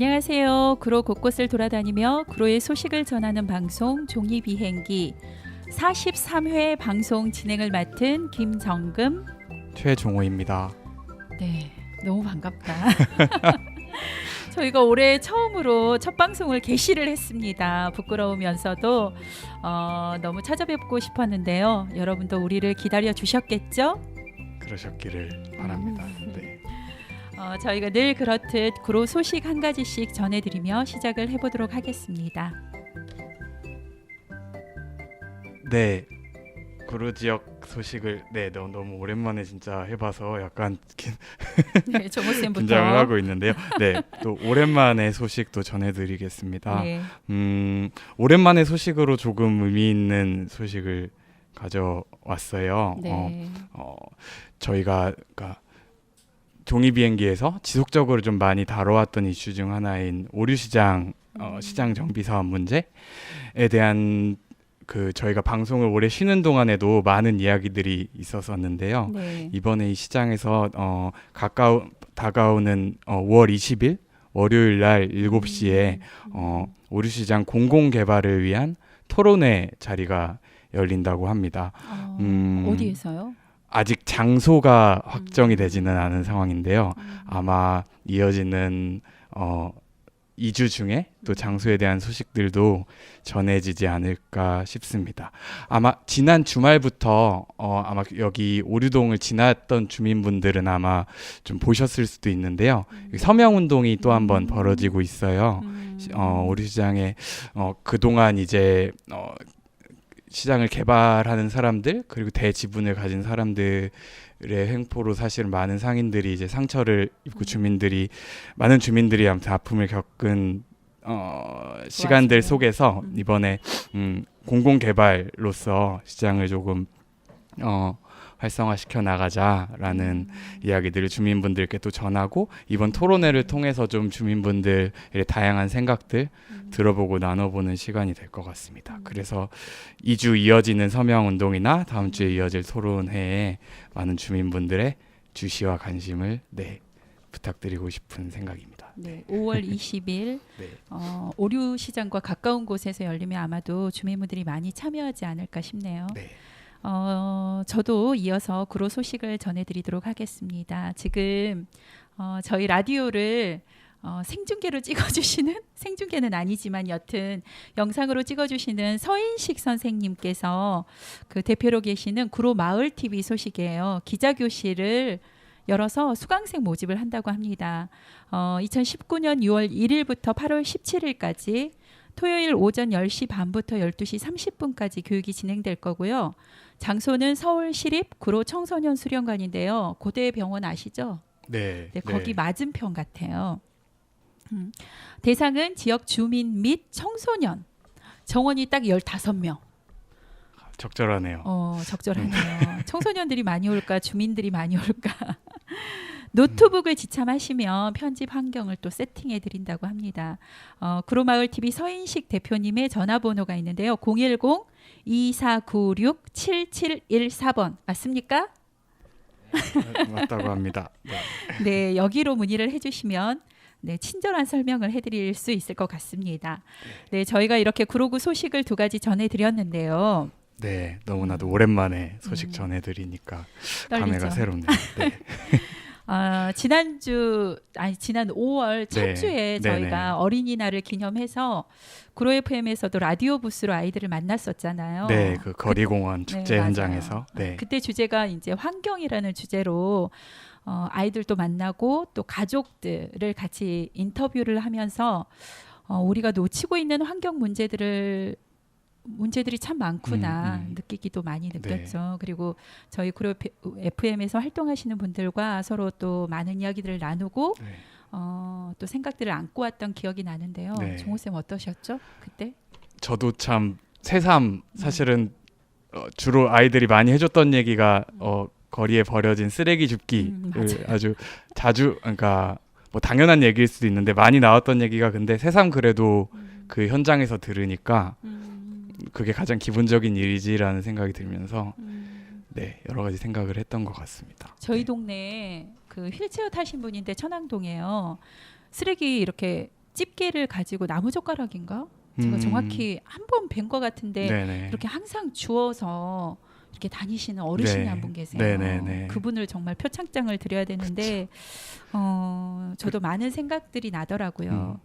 안녕하세요. 구로 곳곳을 돌아다니며 구로의 소식을 전하는 방송 종이비행기 43회 방송 진행을 맡은 김정금 최종호입니다. 네, 너무 반갑다. 저희가 올해 처음으로 첫 방송을 개시를 했습니다. 부끄러우면서도 너무 찾아뵙고 싶었는데요. 여러분도 우리를 기다려 주셨겠죠? 그러셨기를 바랍니다. 네. 저희가 늘 그렇듯 구로 소식 한 가지씩 전해드리며 시작을 해보도록 하겠습니다. 네. 구로 지역 소식을 너무 오랜만에 진짜 해봐서 약간 네, 정호쌤부터 긴장을 하고 있는데요. 네, 또 오랜만에 소식도 전해드리겠습니다. 네. 오랜만에 소식으로 조금 의미 있는 소식을 가져왔어요. 네. 저희가 그러니까 종이비행기에서 지속적으로 좀 많이 다뤄왔던 이슈 중 하나인 오류시장 시장 정비 사업 문제에 대한 저희가 방송을 오래 쉬는 동안에도 많은 이야기들이 있었었는데요. 네. 이번에 이 시장에서 다가오는 5월 20일 월요일 날 7시에 오류시장 공공개발을 위한 토론회 자리가 열린다고 합니다. 어디에서요? 아직 장소가 확정이 되지는 않은 상황인데요. 아마 이어지는 2주 중에 또 장소에 대한 소식들도 전해지지 않을까 싶습니다. 아마 지난 주말부터 아마 여기 오류동을 지났던 주민분들은 아마 좀 보셨을 수도 있는데요. 서명운동이 또 한 번 벌어지고 있어요. 오류시장에 그동안 이제 시장을 개발하는 사람들 그리고 대지분을 가진 사람들의 횡포로 사실 많은 상인들이 이제 상처를 입고 많은 주민들이 아무튼 아픔을 겪은 시간들 속에서 이번에 공공개발로서 시장을 조금 활성화시켜 나가자라는 이야기들을 주민분들께 또 전하고 이번 토론회를 통해서 좀 주민분들의 다양한 생각들 들어보고 나눠보는 시간이 될 것 같습니다. 그래서 2주 이어지는 서명운동이나 다음 주에 이어질 토론회에 많은 주민분들의 주시와 관심을 부탁드리고 싶은 생각입니다. 네, 5월 20일 네. 오류시장과 가까운 곳에서 열리면 아마도 주민분들이 많이 참여하지 않을까 싶네요. 네. 저도 이어서 구로 소식을 전해드리도록 하겠습니다. 지금 저희 라디오를 생중계로 찍어주시는 생중계는 아니지만 여튼 영상으로 찍어주시는 서인식 선생님께서 그 대표로 계시는 구로 마을 TV 소식이에요. 기자교실을 열어서 수강생 모집을 한다고 합니다. 2019년 6월 1일부터 8월 17일까지 토요일 오전 10시 반부터 12시 30분까지 교육이 진행될 거고요. 장소는 서울시립 구로 청소년 수련관인데요. 고대병원 아시죠? 네. 네, 거기 맞은편 같아요. 대상은 지역 주민 및 청소년. 정원이 딱 15명. 적절하네요. 적절하네요. 청소년들이 많이 올까 주민들이 많이 올까. 노트북을 지참하시면 편집 환경을 또 세팅해 드린다고 합니다. 구로마을TV 서인식 대표님의 전화번호가 있는데요. 010-2496-7714번 맞습니까? 맞다고 합니다. 네, 여기로 문의를 해주시면 친절한 설명을 해드릴 수 있을 것 같습니다. 네, 저희가 이렇게 구로구 소식을 2가지 전해드렸는데요. 네, 너무나도 오랜만에 소식 전해드리니까 감회가 새롭네요. 네. 지난 5월 첫 주에 저희가 어린이날을 기념해서 구로 FM에서도 라디오 부스로 아이들을 만났었잖아요. 네, 그 거리공원 축제 현장에서. 네. 그때 주제가 이제 환경이라는 주제로 아이들도 만나고 또 가족들을 같이 인터뷰를 하면서 우리가 놓치고 있는 환경 문제들이 참 많구나 느끼기도 많이 느꼈죠. 그리고 저희 구로 FM에서 활동하시는 분들과 서로 또 많은 이야기들을 나누고 또 생각들을 안고 왔던 기억이 나는데요. 종호쌤 어떠셨죠? 그때? 저도 참 새삼 사실은 주로 아이들이 많이 해줬던 얘기가 거리에 버려진 쓰레기 줍기를 아주 자주 그러니까 뭐 당연한 얘기일 수도 있는데 많이 나왔던 얘기가 근데 새삼 그래도 그 현장에서 들으니까 그게 가장 기본적인 일이지라는 생각이 들면서 여러 가지 생각을 했던 것 같습니다. 저희 동네에 그 휠체어 타신 분인데 천왕동에요. 쓰레기 이렇게 집게를 가지고 나무젓가락인가? 제가 정확히 한 번 뵌 것 같은데 네네. 이렇게 항상 주워서 이렇게 다니시는 어르신이 네. 한 분 계세요. 네네네. 그분을 정말 표창장을 드려야 되는데 저도 많은 생각들이 나더라고요.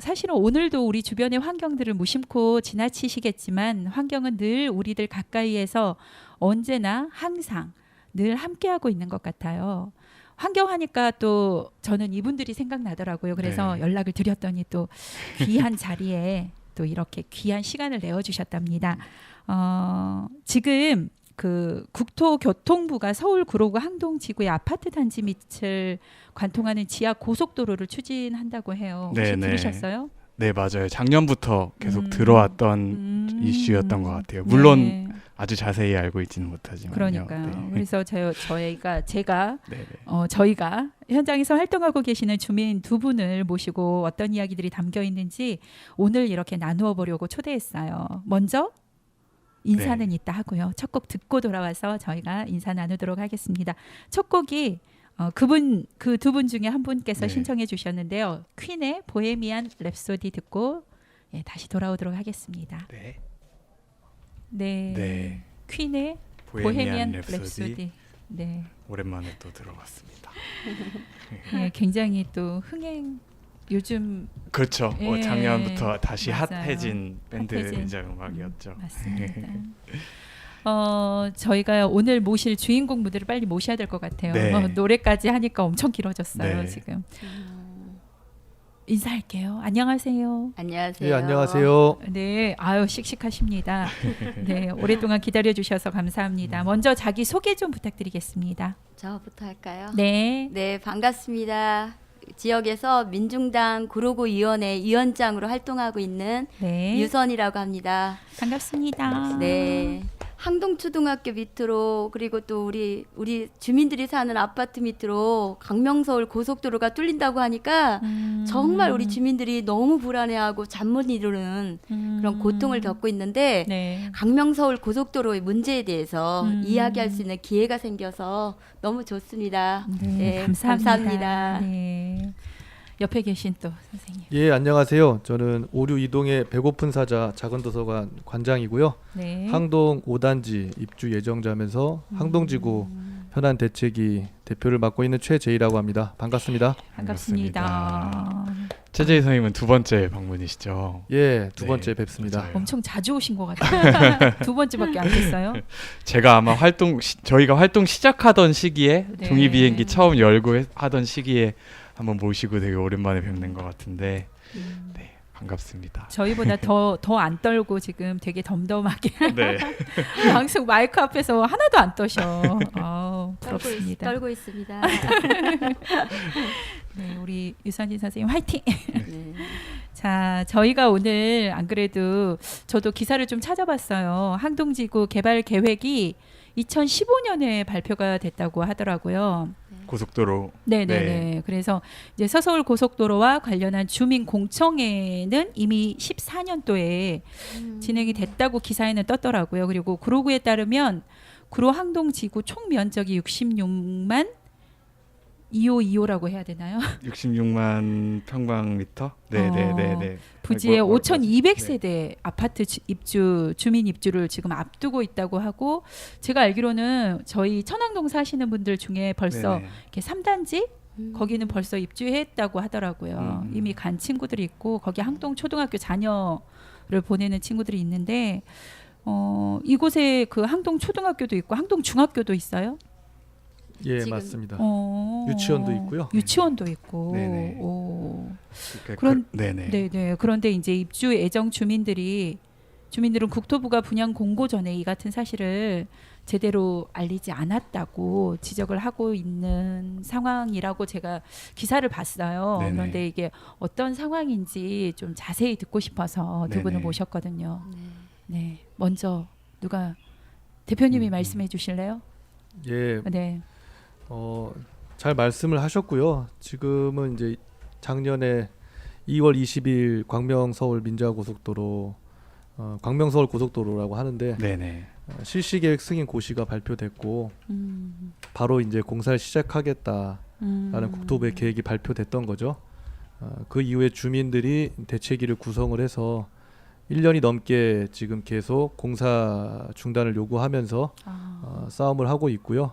사실은 오늘도 우리 주변의 환경들을 무심코 지나치시겠지만 환경은 늘 우리들 가까이에서 언제나 항상 늘 함께하고 있는 것 같아요. 환경하니까 또 저는 이분들이 생각나더라고요. 그래서 네. 연락을 드렸더니 또 귀한 자리에 또 이렇게 귀한 시간을 내어주셨답니다. 지금 그 국토교통부가 서울 구로구 항동지구의 아파트 단지 밑을 관통하는 지하 고속도로를 추진한다고 해요. 혹시 네네. 들으셨어요? 네, 맞아요. 작년부터 계속 음. 들어왔던 이슈였던 것 같아요. 물론 네. 아주 자세히 알고 있지는 못하지만. 그러니까요. 네. 그래서 제가 네네. 저희가 현장에서 활동하고 계시는 주민 두 분을 모시고 어떤 이야기들이 담겨 있는지 오늘 이렇게 나누어 보려고 초대했어요. 먼저 인사는 이따 하고요. 첫 곡 듣고 돌아와서 저희가 인사 나누도록 하겠습니다. 첫 곡이 그 두 분 중에 한 분께서 네. 신청해 주셨는데요. 퀸의 보헤미안 랩소디 듣고 다시 돌아오도록 하겠습니다. 네. 네. 네. 퀸의 보헤미안 보헤미안 랩소디. 랩소디. 네. 오랜만에 또 들어봤습니다. 네, 굉장히 또 흥행 요즘 그렇죠. 예. 작년부터 다시 맞아요. 핫해진 밴드이자 핫해진. 음악이었죠. 맞습니다. 저희가 오늘 모실 주인공 무대를 빨리 모셔야 될 것 같아요. 네. 노래까지 하니까 엄청 길어졌어요. 네. 지금 인사할게요. 안녕하세요. 안녕하세요. 예, 안녕하세요. 네, 아유 씩씩하십니다. 네, 오랫동안 기다려 주셔서 감사합니다. 먼저 자기 소개 좀 부탁드리겠습니다. 저부터 할까요? 네, 네, 반갑습니다. 지역에서 민중당 구로구 위원회 위원장으로 활동하고 있는 네, 유선이라고 합니다. 반갑습니다. 네. 항동초등학교 밑으로 그리고 또 우리 주민들이 사는 아파트 밑으로 강명서울 고속도로가 뚫린다고 하니까 정말 우리 주민들이 너무 불안해하고 잠 못 이루는 그런 고통을 겪고 있는데 네. 강명서울 고속도로의 문제에 대해서 이야기할 수 있는 기회가 생겨서 너무 좋습니다. 네, 감사합니다. 네. 옆에 계신 또 선생님. 예, 안녕하세요. 저는 오류 이동의 배고픈 사자 작은 도서관 관장이고요. 네. 항동 5단지 입주 예정자면서 항동지구 현안 대책위 대표를 맡고 있는 최재희라고 합니다. 반갑습니다. 반갑습니다. 최재희 선생님은 두 번째 방문이시죠. 예, 두 네, 번째 뵙습니다. 맞아요. 엄청 자주 오신 것 같아요. 두 번째밖에 안 됐어요. 제가 아마 저희가 활동 시작하던 시기에 네. 종이 비행기 처음 열고 하던 시기에 한번 모시고 되게 오랜만에 뵙는 것 같은데 네, 반갑습니다. 저희보다 더 안 떨고 지금 되게 덤덤하게 네. 방송 마이크 앞에서 하나도 안 떠셔. 부럽습니다. 떨고 있습니다. 네, 우리 유선진 선생님 화이팅. 네. 자, 저희가 오늘 안 그래도 저도 기사를 좀 찾아봤어요. 항동지구 개발 계획이 2015년에 발표가 됐다고 하더라고요. 고속도로. 네네네. 네. 그래서 이제 서서울 고속도로와 관련한 주민 공청회는 이미 14년도에 진행이 됐다고 기사에는 떴더라고요. 그리고 구로구에 따르면 구로 항동 지구 총 면적이 66만 2525라고 해야 되나요? 66만 평방미터. 네네네네. 부지에 아이고, 5,200세대 아파트 주민 입주를 지금 앞두고 있다고 하고 제가 알기로는 저희 천왕동 사시는 분들 중에 벌써 네네. 이렇게 3단지 거기는 벌써 입주했다고 하더라고요. 이미 간 친구들이 있고 거기 항동 초등학교 자녀를 보내는 친구들이 있는데 이곳에 그 항동 초등학교도 있고 항동 중학교도 있어요. 예, 지금- 맞습니다. 유치원도 있고요. 유치원도 있고. 네네. 오. 그런 네네. 네네. 그런데 이제 입주 예정 주민들은 국토부가 분양 공고 전에 이 같은 사실을 제대로 알리지 않았다고 지적을 하고 있는 상황이라고 제가 기사를 봤어요. 네네. 그런데 이게 어떤 상황인지 좀 자세히 듣고 싶어서 두 분을 네네. 모셨거든요. 네. 네. 먼저 누가 대표님이 음. 말씀해 주실래요? 예, 네. 잘 말씀을 하셨고요. 지금은 이제 작년에 2월 20일 광명서울 민자고속도로 광명서울 고속도로라고 하는데 네네. 실시계획 승인 고시가 발표됐고 바로 이제 공사를 시작하겠다라는 국토부의 계획이 발표됐던 거죠. 그 이후에 주민들이 대책위를 구성을 해서 1년이 넘게 지금 계속 공사 중단을 요구하면서 싸움을 하고 있고요.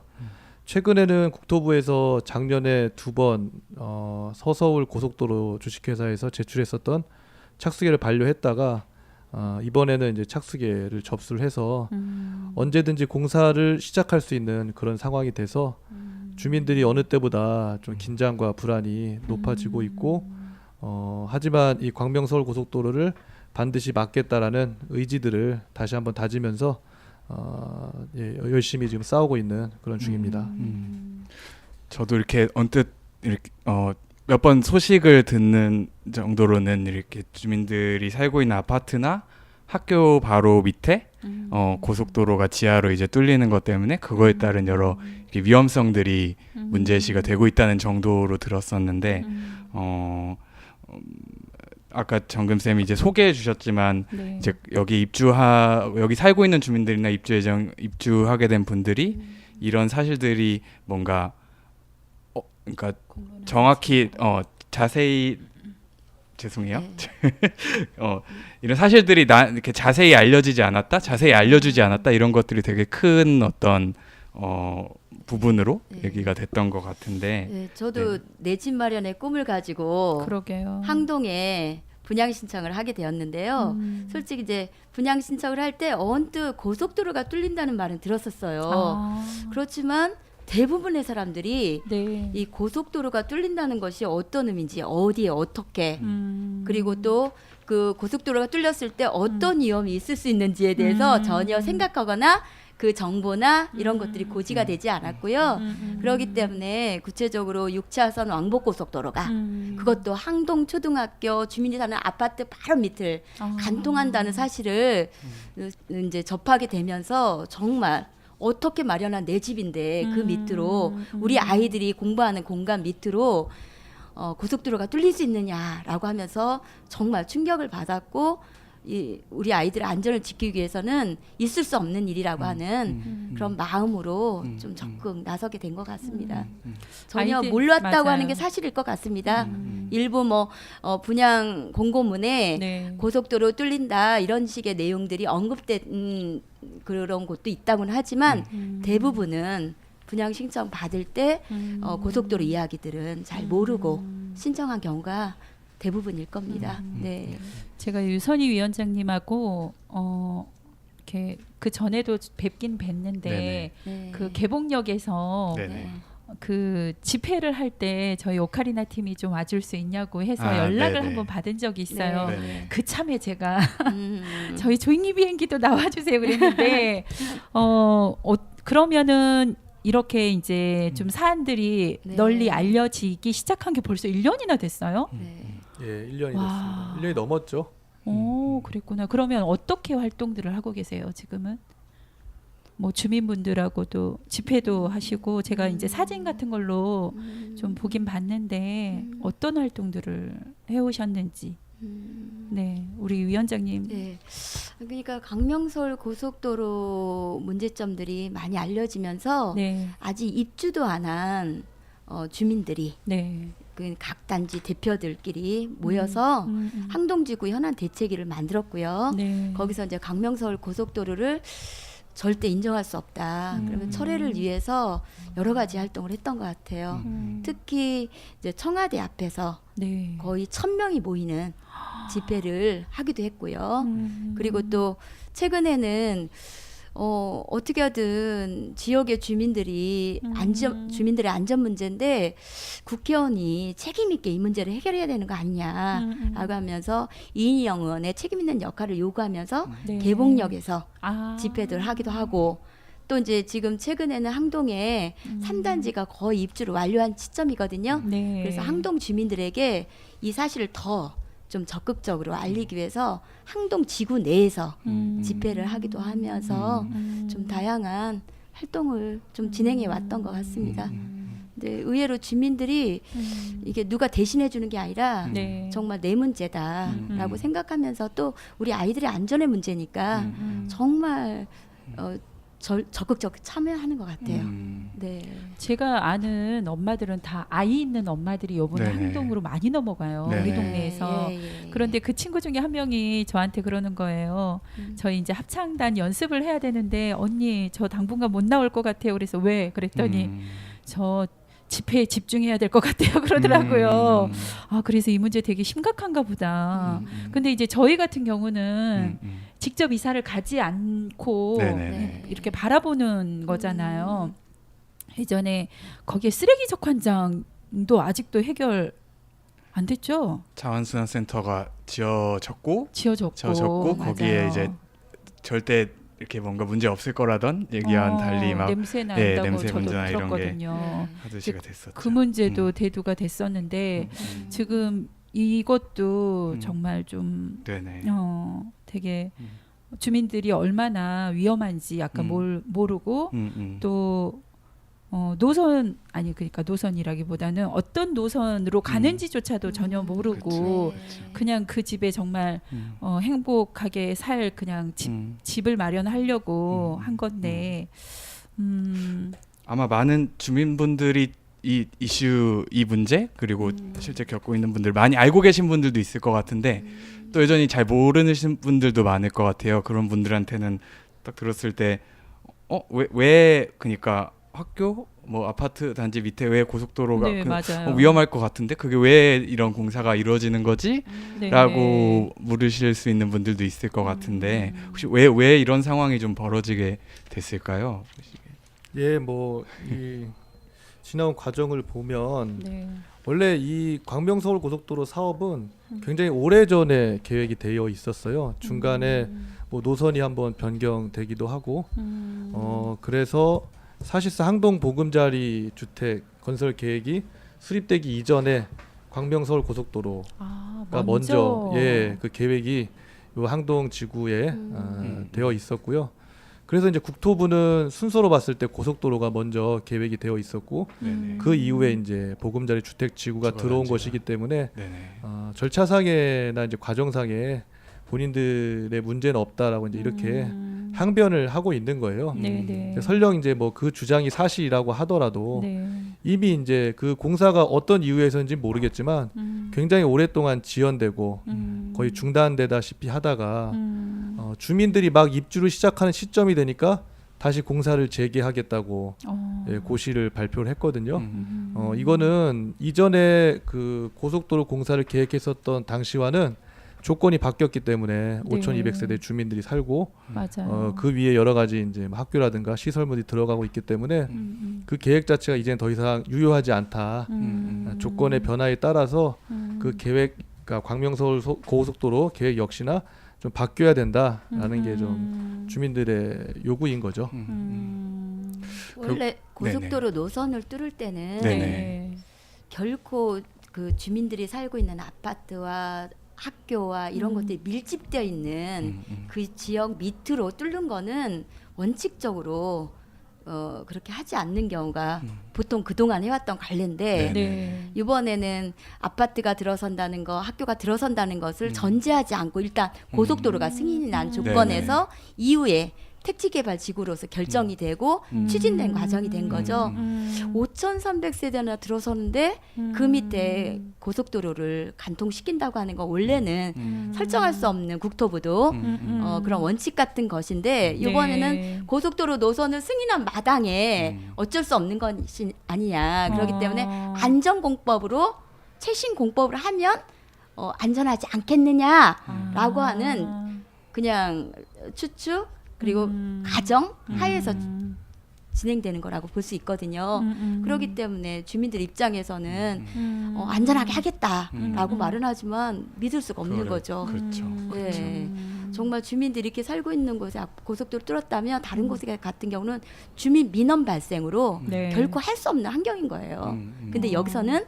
최근에는 국토부에서 작년에 2번 서서울 고속도로 주식회사에서 제출했었던 착수계를 반려했다가 이번에는 이제 착수계를 접수를 해서 언제든지 공사를 시작할 수 있는 그런 상황이 돼서 주민들이 어느 때보다 좀 긴장과 불안이 높아지고 있고 하지만 이 광명서울 고속도로를 반드시 막겠다라는 의지들을 다시 한번 다지면서 열심히 지금 싸우고 있는 그런 중입니다. 저도 이렇게 언뜻 이렇게 몇 번 소식을 듣는 정도로는 이렇게 주민들이 살고 있는 아파트나 학교 바로 밑에 고속도로가 지하로 이제 뚫리는 것 때문에 그거에 따른 여러 이렇게 위험성들이 문제시가 되고 있다는 정도로 들었었는데 아까 정금 쌤이 이제 소개해 주셨지만 네. 이제 여기 살고 있는 주민들이나 입주하게 된 분들이 이런 사실들이 뭔가 그러니까 정확히 자세히 죄송해요. 네. 이런 사실들이 이렇게 자세히 알려지지 않았다, 자세히 알려주지 않았다 이런 것들이 되게 큰 어떤 부분으로 네. 얘기가 됐던 것 같은데. 네, 저도 내 집 마련의 꿈을 가지고 그러게요. 항동에 분양 신청을 하게 되었는데요. 솔직히 이제 분양 신청을 할 때 언뜻 고속도로가 뚫린다는 말은 들었었어요. 그렇지만 대부분의 사람들이 네. 이 고속도로가 뚫린다는 것이 어떤 의미인지 어디에 어떻게 그리고 또 그 고속도로가 뚫렸을 때 어떤 위험이 있을 수 있는지에 대해서 전혀 생각하거나 그 정보나 이런 것들이 고지가 되지 않았고요. 그렇기 때문에 구체적으로 6차선 왕복고속도로가 그것도 항동초등학교 주민이 사는 아파트 바로 밑을 관통한다는 사실을 이제 접하게 되면서 정말 어떻게 마련한 내 집인데 그 밑으로 우리 아이들이 공부하는 공간 밑으로 고속도로가 뚫릴 수 있느냐라고 하면서 정말 충격을 받았고 우리 아이들의 안전을 지키기 위해서는 있을 수 없는 일이라고 하는 그런 마음으로 좀 적극 나서게 된 것 같습니다. 전혀 아이들, 몰랐다고 맞아요. 하는 게 사실일 것 같습니다. 일부 뭐 분양 공고문에 네. 고속도로 뚫린다 이런 식의 내용들이 언급된 그런 곳도 있다고는 하지만 대부분은 분양 신청 받을 때 고속도로 이야기들은 잘 모르고 신청한 경우가 대부분일 겁니다. 네. 제가 유선희 위원장님하고 이렇게 그 전에도 뵙긴 뵀는데 네네. 네. 그 개봉역에서 네네. 그 집회를 할 때 저희 오카리나 팀이 좀 와줄 수 있냐고 해서 연락을 네네. 한번 받은 적이 있어요. 네네. 그 참에 제가 음. 저희 조잉이 비행기도 나와주세요 그랬는데 그러면은 이렇게 이제 좀 사안들이 네. 널리 알려지기 시작한 게 벌써 1년이나 됐어요? 네. 예, 1년이 와. 됐습니다. 1년이 넘었죠. 오, 그랬구나. 그러면 어떻게 활동들을 하고 계세요, 지금은? 뭐 주민분들하고도 집회도 하시고 제가 이제 사진 같은 걸로 좀 보긴 봤는데 어떤 활동들을 해오셨는지. 네, 우리 위원장님. 네. 그러니까 강명서울 고속도로 문제점들이 많이 알려지면서 네, 아직 입주도 안 한 주민들이 네. 그 각 단지 대표들끼리 모여서 항동지구 현안 대책위를 만들었고요. 네. 거기서 이제 강명서울 고속도로를 절대 인정할 수 없다. 그러면 철회를 위해서 여러 가지 활동을 했던 것 같아요. 특히 이제 청와대 앞에서 네. 거의 1,000명이 모이는 집회를 하기도 했고요. 그리고 또 최근에는 어떻게 하든 지역의 주민들의 안전 문제인데 국회의원이 책임 있게 이 문제를 해결해야 되는 거 아니냐라고 하면서 이인영 의원의 책임 있는 역할을 요구하면서 네. 개봉역에서 아. 집회들을 하기도 하고 또 이제 지금 최근에는 항동에 3단지가 거의 입주를 완료한 시점이거든요. 네. 그래서 항동 주민들에게 이 사실을 더 좀 적극적으로 알리기 위해서 항동 지구 내에서 집회를 하기도 하면서 좀 다양한 활동을 좀 진행해 왔던 것 같습니다. 근데 의외로 주민들이 이게 누가 대신해 주는 게 아니라 네. 정말 내 문제다라고 생각하면서 또 우리 아이들의 안전의 문제니까 정말 적극적으로 참여하는 것 같아요. 네. 제가 아는 엄마들은 다 아이 있는 엄마들이 요번에 네네. 항동으로 많이 넘어가요. 네네. 우리 동네에서. 예. 그런데 그 친구 중에 한 명이 저한테 그러는 거예요. 저희 이제 합창단 연습을 해야 되는데 언니 저 당분간 못 나올 것 같아요. 그래서 왜? 그랬더니 저 집회에 집중해야 될 것 같아요. 그러더라고요. 아 그래서 이 문제 되게 심각한가 보다. 근데 이제 저희 같은 경우는 직접 이사를 가지 않고 네네. 네. 이렇게 바라보는 거잖아요. 예전에 거기에 쓰레기 적환장도 아직도 해결 안 됐죠? 자원순환센터가 지어졌고 지어졌고 거기에 맞아요. 이제 절대 이렇게 뭔가 문제 없을 거라던 얘기와는 달리 막 냄새 예, 난다고 냄새 저도 문제나 이런 게 들었거든요. 하드시가 됐었죠. 그 문제도 대두가 됐었는데 지금 이것도 정말 좀 네네. 되게 주민들이 얼마나 위험한지 약간 모르고 또 노선 아니 그러니까 노선이라기보다는 어떤 노선으로 가는지조차도 전혀 모르고 그냥 그 집에 정말 행복하게 살 그냥 집을 마련하려고 한 건데 아마 많은 주민분들이 이 이슈 이 문제 그리고 실제 겪고 있는 분들 많이 알고 계신 분들도 있을 것 같은데 또 여전히 잘 모르는 분들도 많을 것 같아요. 그런 분들한테는 딱 들었을 때 왜 그러니까 학교 뭐 아파트 단지 밑에 왜 고속도로가 네, 맞아요. 위험할 것 같은데 그게 왜 이런 공사가 이루어지는 거지? 네. 라고 물으실 수 있는 분들도 있을 것 같은데 혹시 왜 이런 상황이 좀 벌어지게 됐을까요? 예, 뭐 이 지나온 과정을 보면 네. 원래 이 광명서울 고속도로 사업은 굉장히 오래전에 계획이 되어 있었어요. 중간에 뭐 노선이 한번 변경되기도 하고 그래서 사실상 항동 보금자리 주택 건설 계획이 수립되기 이전에 광명서울 고속도로가 먼저 그 계획이 요 항동 지구에 되어 있었고요. 그래서 이제 국토부는 순서로 봤을 때 고속도로가 먼저 계획이 되어 있었고 그 이후에 이제 보금자리 주택 지구가 들어온 것이기 때문에 절차상에나 이제 과정상에 본인들의 문제는 없다라고 이제 이렇게 항변을 하고 있는 거예요. 네. 설령 이제 뭐 그 주장이 사실이라고 하더라도 네. 이미 이제 그 공사가 어떤 이유에서인지 모르겠지만 굉장히 오랫동안 지연되고 거의 중단되다시피 하다가 주민들이 막 입주를 시작하는 시점이 되니까 다시 공사를 재개하겠다고 고시를 발표를 했거든요. 이거는 이전에 그 고속도로 공사를 계획했었던 당시와는 조건이 바뀌었기 때문에 5,200세대 주민들이 살고 맞아요. 그 위에 여러 가지 이제 학교라든가 시설물이 들어가고 있기 때문에 그 계획 자체가 이제는 더 이상 유효하지 않다. 조건의 변화에 따라서 그 계획, 그러니까 광명서울 고속도로 계획 역시나 좀 바뀌어야 된다라는 게 좀 주민들의 요구인 거죠. 원래 고속도로 노선을 뚫을 때는 네네. 결코 그 주민들이 살고 있는 아파트와 학교와 이런 것들이 밀집되어 있는 그 지역 밑으로 뚫는 거는 원칙적으로 그렇게 하지 않는 경우가 보통 그동안 해왔던 관례인데 네. 이번에는 아파트가 들어선다는 거, 학교가 들어선다는 것을 전제하지 않고 일단 고속도로가 승인이 난 조건에서 이후에 택지개발지구로서 결정이 되고 추진된 과정이 된 거죠. 5,300세대나 들어서는데 그 밑에 고속도로를 간통시킨다고 하는 건 원래는 설정할 수 없는 국토부도 그런 원칙 같은 것인데 이번에는 고속도로 노선을 승인한 마당에 어쩔 수 없는 것이 아니냐. 그렇기 때문에 안전공법으로 최신 공법을 하면 안전하지 않겠느냐라고 하는 그냥 추측 그리고 가정 하에서 진행되는 거라고 볼 수 있거든요. 그렇기 때문에 주민들 입장에서는 안전하게 하겠다라고 말은 하지만 믿을 수가 없는 거죠. 그렇죠. 네. 정말 주민들이 이렇게 살고 있는 곳에 고속도로 뚫었다면 다른 곳에 같은 경우는 주민 민원 발생으로 네. 결코 할 수 없는 환경인 거예요. 근데 여기서는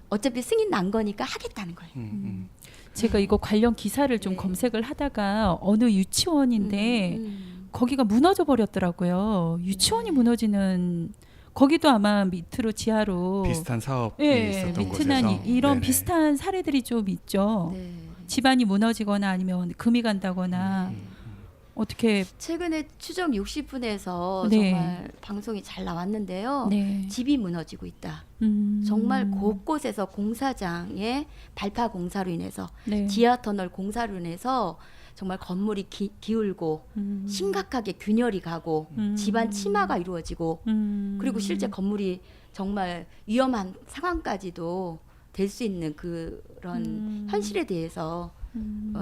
어차피 승인 난 거니까 하겠다는 거예요. 제가 이거 관련 기사를 좀 검색을 하다가 어느 유치원인데 거기가 무너져 버렸더라고요. 유치원이 무너지는 거기도 아마 밑으로 지하로 비슷한 사업이 예, 있었던 미트난 곳에서 이런 네네. 비슷한 사례들이 좀 있죠. 네. 집안이 무너지거나 아니면 금이 간다거나 어떻게 최근에 추정 60분에서 네. 정말 방송이 잘 나왔는데요. 네. 집이 무너지고 있다. 정말 곳곳에서 공사장의 발파 공사로 인해서 네. 지하 터널 공사로 인해서 정말 건물이 기울고 심각하게 균열이 가고 집안 침하가 이루어지고 그리고 실제 건물이 정말 위험한 상황까지도 될 수 있는 그런 현실에 대해서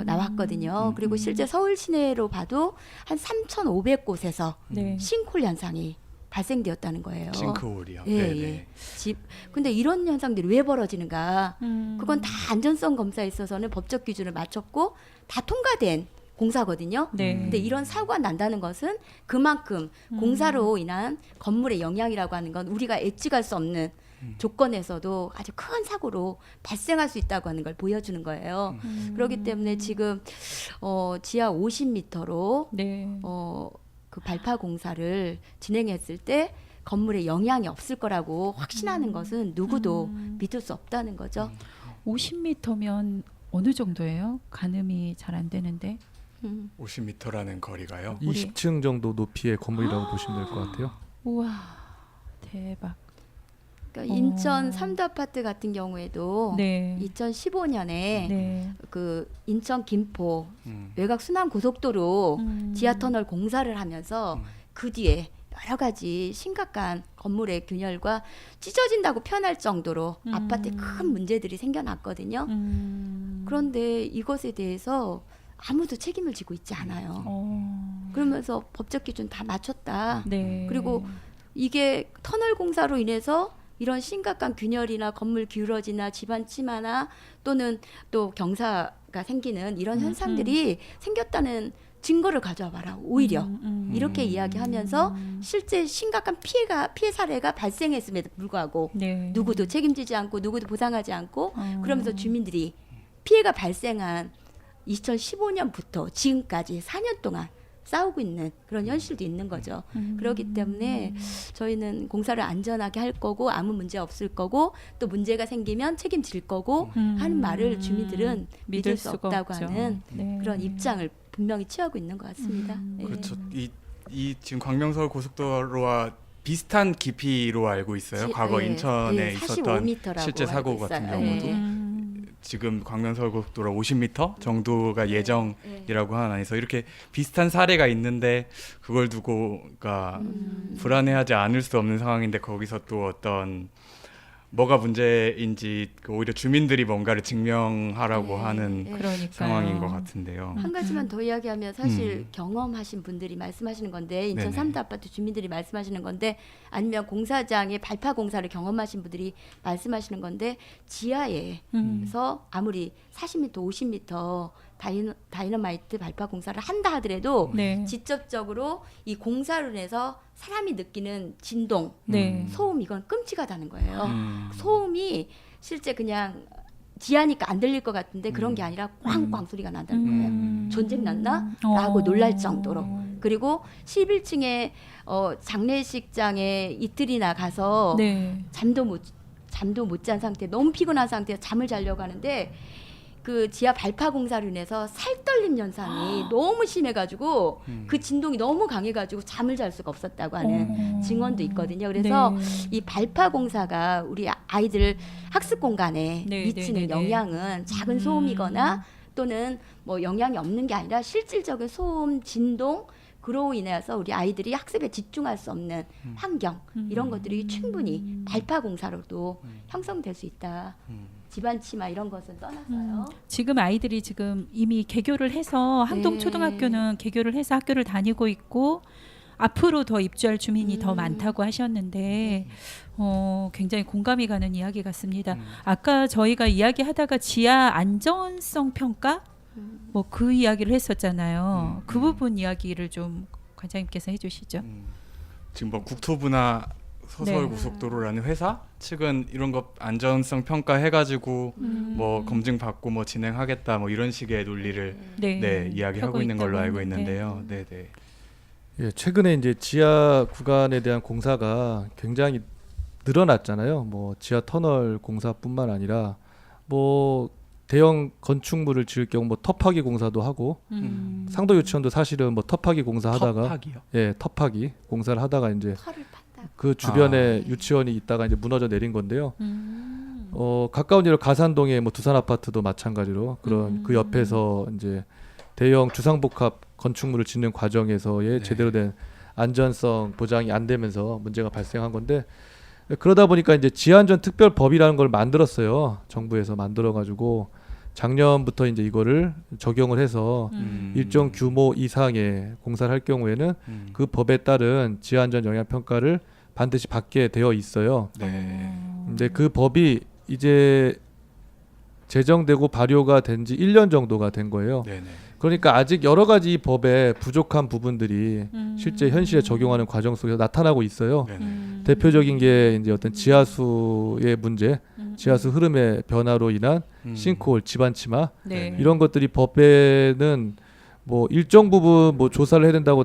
나왔거든요. 그리고 실제 서울 시내로 봐도 한 3,500곳에서 네. 싱크홀 현상이 발생되었다는 거예요. 싱크홀이요. 예, 네네. 예. 근데 이런 현상들이 왜 벌어지는가? 그건 다 안전성 검사에 있어서는 법적 기준을 맞췄고 다 통과된 공사거든요. 네. 근데 이런 사고가 난다는 것은 그만큼 공사로 인한 건물의 영향이라고 하는 건 우리가 예측할 수 없는 조건에서도 아주 큰 사고로 발생할 수 있다고 하는 걸 보여주는 거예요. 그렇기 때문에 지금 지하 50m로 네. 그 발파 공사를 진행했을 때 건물에 영향이 없을 거라고 확신하는 것은 누구도 믿을 수 없다는 거죠. 50m면 어느 정도예요? 가늠이 잘 안 되는데. 50m라는 거리가요. 20층 정도 높이의 건물이라고 보시면 될 것 같아요. 우와, 대박. 그러니까 인천 3도 아파트 같은 경우에도 네. 2015년에 네. 그 인천 김포 음. 외곽 순환 고속도로 지하 터널 공사를 하면서 그 뒤에 여러 가지 심각한 건물의 균열과 찢어진다고 표현할 정도로 아파트에 큰 문제들이 생겨났거든요. 그런데 이것에 대해서 아무도 책임을 지고 있지 않아요. 그러면서 법적 기준 다 맞췄다. 네. 그리고 이게 터널 공사로 인해서 이런 심각한 균열이나 건물 기울어지나 집안 침하나 또는 또 경사가 생기는 이런 현상들이 생겼다는 증거를 가져와 봐라. 오히려 이렇게 이야기하면서 실제 심각한 피해 사례가 발생했음에도 불구하고 네. 누구도 책임지지 않고 누구도 보상하지 않고 그러면서 주민들이 피해가 발생한 2015년부터 지금까지 4년 동안 싸우고 있는 그런 현실도 있는 거죠. 그렇기 때문에 저희는 공사를 안전하게 할 거고 아무 문제 없을 거고 또 문제가 생기면 책임질 거고 하는 말을 주민들은 믿을 수 수가 없다고 없죠. 하는 네. 그런 입장을 분명히 취하고 있는 것 같습니다. 네. 그렇죠. 이 지금 광명서울 고속도로와 비슷한 깊이로 알고 있어요. 과거 인천에 있었던 45m라고 실제 사고 같은 경우도 지금 광명서울 고속도로 50m 정도가 예정이라고 하는 안에서 이렇게 비슷한 사례가 있는데 그걸 두고가 불안해하지 않을 수 없는 상황인데 거기서 또 어떤 뭐가 문제인지 오히려 주민들이 뭔가를 증명하라고 하는 그러니까요. 상황인 것 같은데요. 한 가지만 더 이야기하면 사실 경험하신 분들이 말씀하시는 건데 인천 네네. 3도 아파트 주민들이 말씀하시는 건데 아니면 공사장의 발파 공사를 경험하신 분들이 말씀하시는 건데 지하에서 아무리 40m, 50m 다이너마이트 발파 공사를 한다 하더라도 네. 직접적으로 이 공사로 인해서 사람이 느끼는 진동, 네. 소음 이건 끔찍하다는 거예요. 소음이 실제 그냥 지하니까 안 들릴 것 같은데 그런 게 아니라 꽝꽝 소리가 난다는 거예요. 전쟁 났나? 라고 놀랄 정도로. 그리고 11층에 장례식장에 이틀이나 가서 네. 잠도 못 잔 상태, 너무 피곤한 상태에서 잠을 자려고 하는데 그 지하 발파 공사로 인해서 살떨림 현상이 너무 심해가지고 그 진동이 너무 강해가지고 잠을 잘 수가 없었다고 하는 증언도 있거든요. 그래서 네. 이 발파 공사가 우리 아이들 학습 공간에 네, 미치는 네, 네, 네. 영향은 작은 소음이거나 또는 뭐 영향이 없는 게 아니라 실질적인 소음, 진동 그로 인해서 우리 아이들이 학습에 집중할 수 없는 환경 이런 것들이 충분히 발파 공사로도 형성될 수 있다. 집안 침하 이런 것은 떠나서요. 지금 아이들이 지금 이미 개교를 해서 항동 네. 초등학교는 개교를 해서 학교를 다니고 있고 앞으로 더 입주할 주민이 더 많다고 하셨는데 굉장히 공감이 가는 이야기 같습니다. 아까 저희가 이야기하다가 지하 안전성 평가 뭐 그 이야기를 했었잖아요. 그 부분 이야기를 좀 관장님께서 해주시죠. 지금 뭐 국토부나 서서울 네. 고속도로라는 회사 측은 이런 거 안전성 평가 해가지고 뭐 검증 받고 뭐 진행하겠다 뭐 이런 식의 논리를 네, 이야기하고 있는 걸로 알고 있는데요. 네네. 예, 최근에 이제 지하 구간에 대한 공사가 굉장히 늘어났잖아요. 뭐 지하 터널 공사뿐만 아니라 뭐 대형 건축물을 지을 경우 뭐 터파기 공사도 하고 상도 유치원도 사실은 뭐 터파기 공사하다가 텃하기요? 예, 터파기 공사를 하다가 이제 털을 판다. 그 주변에 유치원이 있다가 이제 무너져 내린 건데요. 음. 가까운 지로 가산동의 뭐 두산 아파트도 마찬가지로 그런 그 옆에서 이제 대형 주상복합 건축물을 짓는 과정에서의 네. 제대로 된 안전성 보장이 안 되면서 문제가 발생한 건데 그러다 보니까 이제 지하안전 특별법이라는 걸 만들었어요. 정부에서 만들어 가지고 작년부터 이제 이거를 적용을 해서 일정 규모 이상의 공사를 할 경우에는 그 법에 따른 지하안전 영향 평가를 반드시 받게 되어 있어요. 네. 근데 그 법이 이제 제정되고 발효가 된 지 1년 정도가 된 거예요. 네네. 그러니까 아직 여러 가지 이 법에 부족한 부분들이 실제 현실에 적용하는 과정 속에서 나타나고 있어요. 네네. 대표적인 게 이제 어떤 지하수의 문제, 지하수 흐름의 변화로 인한 싱크홀, 집안 침하 네. 이런 것들이 법에는 뭐 일정 부분 뭐 조사를 해야 된다고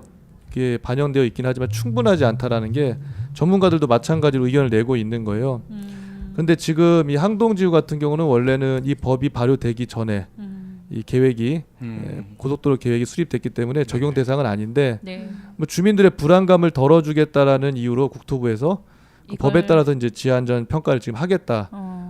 이게 반영되어 있긴 하지만 충분하지 않다라는 게 전문가들도 마찬가지로 의견을 내고 있는 거예요. 근데 지금 이 항동지구 같은 경우는 원래는 이 법이 발효되기 전에 이 계획이 고속도로 계획이 수립됐기 때문에 적용 대상은 아닌데 네. 뭐 주민들의 불안감을 덜어주겠다라는 이유로 국토부에서 그 이걸- 법에 따라서 이제 지하안전 평가를 지금 하겠다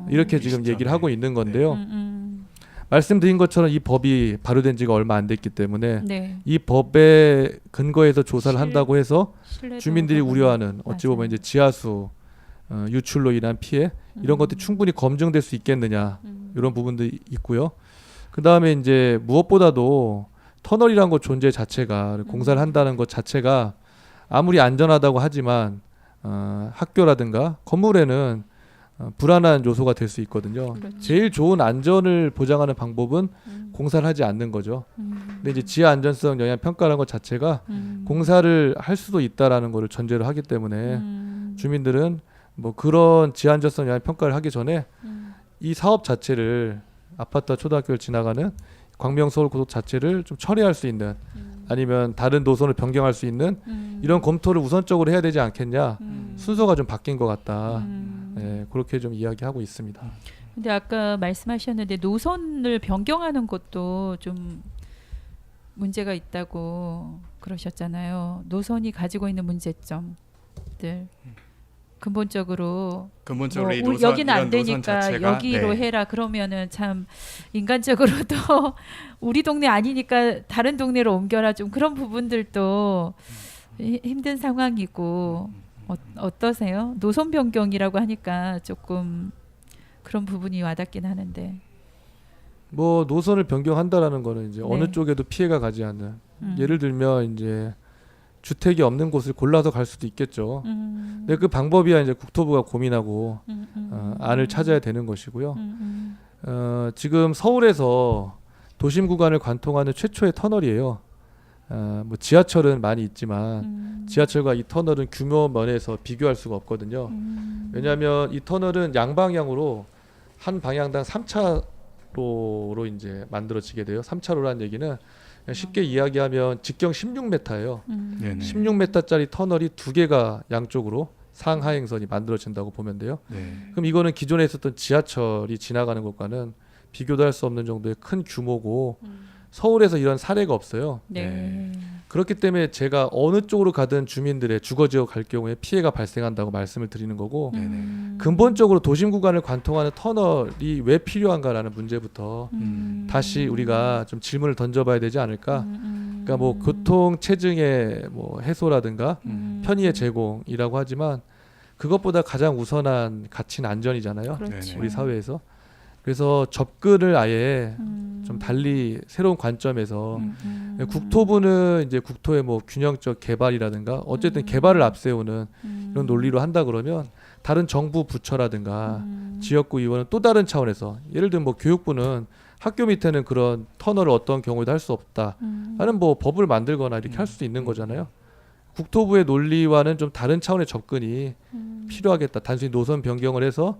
이렇게 지금 시점에. 얘기를 하고 있는 건데요. 음. 말씀드린 것처럼 이 법이 발효된 지가 얼마 안 됐기 때문에 네. 이 법에 근거해서 조사를 실- 한다고 해서 신뢰도가 주민들이 너무- 우려하는 어찌 보면 맞아요. 이제 지하수 유출로 인한 피해 이런 것들이 충분히 검증될 수 있겠느냐 이런 부분도 있고요. 그 다음에 이제 무엇보다도 터널이란 것 존재 자체가 공사를 한다는 것 자체가 아무리 안전하다고 하지만 학교라든가 건물에는 불안한 요소가 될 수 있거든요. 그렇죠. 제일 좋은 안전을 보장하는 방법은 공사를 하지 않는 거죠. 근데 이제 지하 안전성 영향 평가라는 것 자체가 공사를 할 수도 있다라는 것을 전제로 하기 때문에 주민들은 뭐 그런 지하 안전성 영향 평가를 하기 전에 이 사업 자체를 아파트와 초등학교를 지나가는 광명서울 고속 자체를 좀 처리할 수 있는 아니면 다른 노선을 변경할 수 있는 이런 검토를 우선적으로 해야 되지 않겠냐. 순서가 좀 바뀐 것 같다. 예, 그렇게 좀 이야기하고 있습니다. 근데 아까 말씀하셨는데 노선을 변경하는 것도 좀 문제가 있다고 그러셨잖아요. 노선이 가지고 있는 문제점들 근본적으로 근본적으로 이 뭐 노선, 여기는 안 이런 노선 되니까 자체가 여기로 네. 해라 그러면은 참 인간적으로도 우리 동네 아니니까 다른 동네로 옮겨라 좀 그런 부분들도 힘든 상황이고 어떠세요? 노선 변경이라고 하니까 조금 그런 부분이 와닿긴 하는데 뭐 노선을 변경한다라는 거는 이제 네. 어느 쪽에도 피해가 가지 않는 예를 들면 이제 주택이 없는 곳을 골라서 갈 수도 있겠죠. 근데 그 방법이야 이제 국토부가 고민하고 안을 찾아야 되는 것이고요. 지금 서울에서 도심 구간을 관통하는 최초의 터널이에요. 뭐 지하철은 많이 있지만 지하철과 이 터널은 규모 면에서 비교할 수가 없거든요. 왜냐하면 이 터널은 양방향으로 한 방향당 3차로로 이제 만들어지게 돼요. 3차로라는 얘기는 그냥 쉽게 이야기하면 직경 16m예요. 네네. 16m짜리 터널이 두 개가 양쪽으로 상하행선이 만들어진다고 보면 돼요. 네. 그럼 이거는 기존에 있었던 지하철이 지나가는 것과는 비교도 할 수 없는 정도의 큰 규모고 서울에서 이런 사례가 없어요. 네. 그렇기 때문에 제가 어느 쪽으로 가든 주민들의 주거지역 갈 경우에 피해가 발생한다고 말씀을 드리는 거고 근본적으로 도심 구간을 관통하는 터널이 왜 필요한가라는 문제부터 다시 우리가 좀 질문을 던져봐야 되지 않을까. 그러니까 뭐 교통 체증의 뭐 해소라든가 편의의 제공이라고 하지만 그것보다 가장 우선한 가치는 안전이잖아요. 그렇죠. 우리 사회에서. 그래서 접근을 아예 좀 달리 새로운 관점에서 국토부는 이제 국토의 뭐 균형적 개발이라든가 어쨌든 개발을 앞세우는 이런 논리로 한다 그러면 다른 정부 부처라든가 지역구 의원은 또 다른 차원에서 예를 들면 뭐 교육부는 학교 밑에는 그런 터널을 어떤 경우에도 할 수 없다 하는 뭐 법을 만들거나 이렇게 할 수도 있는 거잖아요. 국토부의 논리와는 좀 다른 차원의 접근이 필요하겠다. 단순히 노선 변경을 해서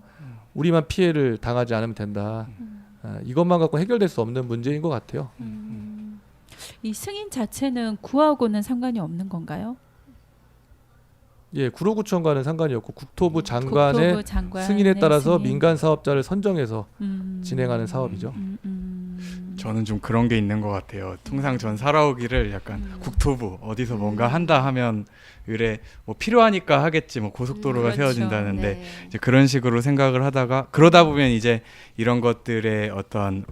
우리만 피해를 당하지 않으면 된다. 이것만 갖고 해결될 수 없는 문제인 것 같아요. 이 승인 자체는 구하고는 상관이 없는 건가요? 예, 구로구청과는 상관이 없고 국토부 장관의 국토부 장관의 승인에 따라서 승인. 민간 사업자를 선정해서 진행하는 사업이죠. 저는 좀 그런 게 있는 것 같아요. 통상 전 살아오기를 약간 국토부 어디서 뭔가 한다 하면 의뢰 뭐 필요하니까 하겠지, 뭐 고속도로가 그렇죠. 세워진다는데 네. 이제 그런 식으로 생각을 하다가 그러다 보면 이제 이런 것들의 어떤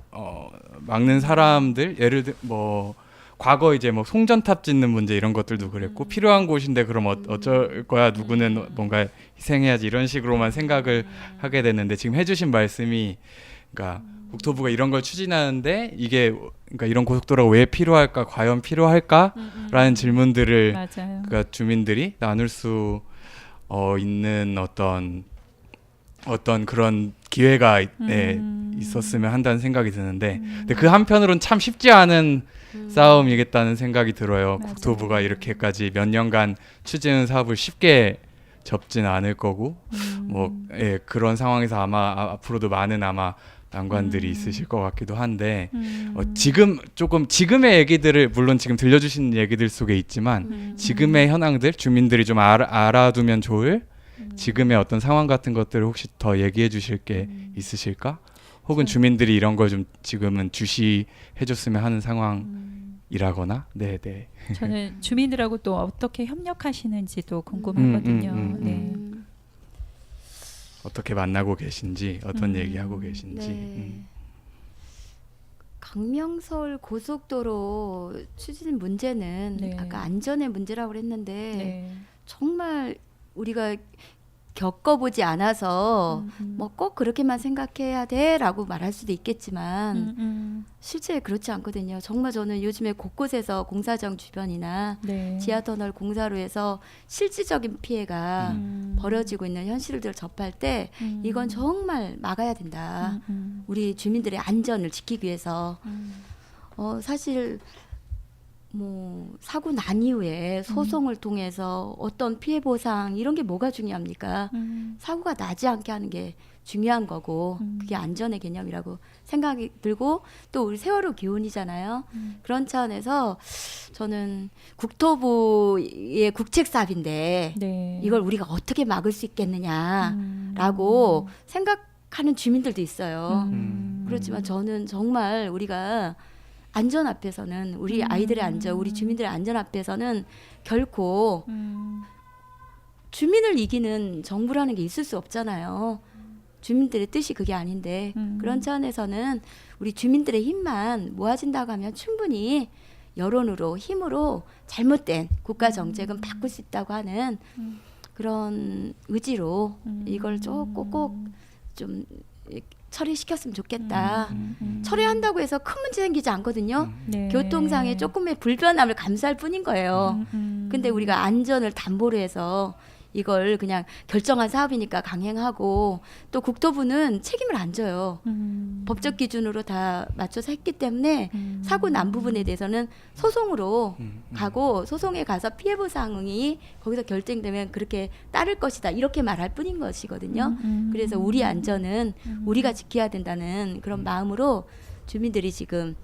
막는 사람들, 예를 들 뭐 과거 이제 뭐 송전탑 짓는 문제 이런 것들도 그랬고 필요한 곳인데 그럼 어쩔 거야, 누구는 뭔가 희생해야지, 이런 식으로만 생각을 하게 됐는데 지금 해주신 말씀이 그러니까 국토부가 이런 걸 추진하는데 이게 그러니까 이런 고속도로가 왜 필요할까, 과연 필요할까라는 질문들을 맞아요. 그러니까 주민들이 나눌 수 있는 어떤 그런 기회가 있었으면 한다는 생각이 드는데 근데 그 한편으로는 참 쉽지 않은 싸움이겠다는 생각이 들어요. 맞아요. 국토부가 이렇게까지 몇 년간 추진한 사업을 쉽게 접지는 않을 거고 뭐 그런 상황에서 아마 앞으로도 많은 아마 난관들이 있으실 것 같기도 한데 지금의 얘기들을 물론 지금 들려주신 얘기들 속에 있지만 지금의 현황들 주민들이 좀 알아두면 좋을 지금의 어떤 상황 같은 것들을 혹시 더 얘기해 주실 게 있으실까? 혹은 주민들이 이런 걸 좀 지금은 주시해줬으면 하는 상황이라거나. 네네. 저는 주민들하고 또 어떻게 협력하시는지도 궁금하거든요. 네. 어떻게 만나고 계신지, 어떤 얘기하고 계신지. 네. 강명서울 고속도로 추진 문제는 네. 아까 안전의 문제라고 그랬는데 네. 정말 우리가 겪어보지 않아서 뭐 꼭 그렇게만 생각해야 돼라고 말할 수도 있겠지만 실제 그렇지 않거든요. 정말 저는 요즘에 곳곳에서 공사장 주변이나 네. 지하터널 공사로 해서 실질적인 피해가 벌어지고 있는 현실들을 접할 때 이건 정말 막아야 된다. 우리 주민들의 안전을 지키기 위해서 사실 뭐 사고 난 이후에 소송을 통해서 어떤 피해 보상 이런 게 뭐가 중요합니까? 사고가 나지 않게 하는 게 중요한 거고 그게 안전의 개념이라고 생각이 들고 또 우리 세월호 기온이잖아요. 그런 차원에서 저는 국토부의 국책 사업인데 네. 이걸 우리가 어떻게 막을 수 있겠느냐라고 생각하는 주민들도 있어요. 그렇지만 저는 정말 우리가 안전 앞에서는 우리 아이들의 안전, 우리 주민들의 안전 앞에서는 결코 주민을 이기는 정부라는 게 있을 수 없잖아요. 주민들의 뜻이 그게 아닌데 그런 차원에서는 우리 주민들의 힘만 모아진다고 하면 충분히 여론으로 힘으로 잘못된 국가 정책은 바꿀 수 있다고 하는 그런 의지로 이걸 꼭 좀 처리시켰으면 좋겠다. 처리한다고 해서 큰 문제 생기지 않거든요. 네. 교통상의 조금의 불편함을 감수할 뿐인 거예요. 근데 우리가 안전을 담보로 해서 이걸 그냥 결정한 사업이니까 강행하고 또 국토부는 책임을 안 져요. 법적 기준으로 다 맞춰서 했기 때문에 사고 난 부분에 대해서는 소송으로 가고 소송에 가서 피해 보상이 거기서 결정되면 그렇게 따를 것이다 이렇게 말할 뿐인 것이거든요. 그래서 우리 안전은 우리가 지켜야 된다는 그런 마음으로 주민들이 지금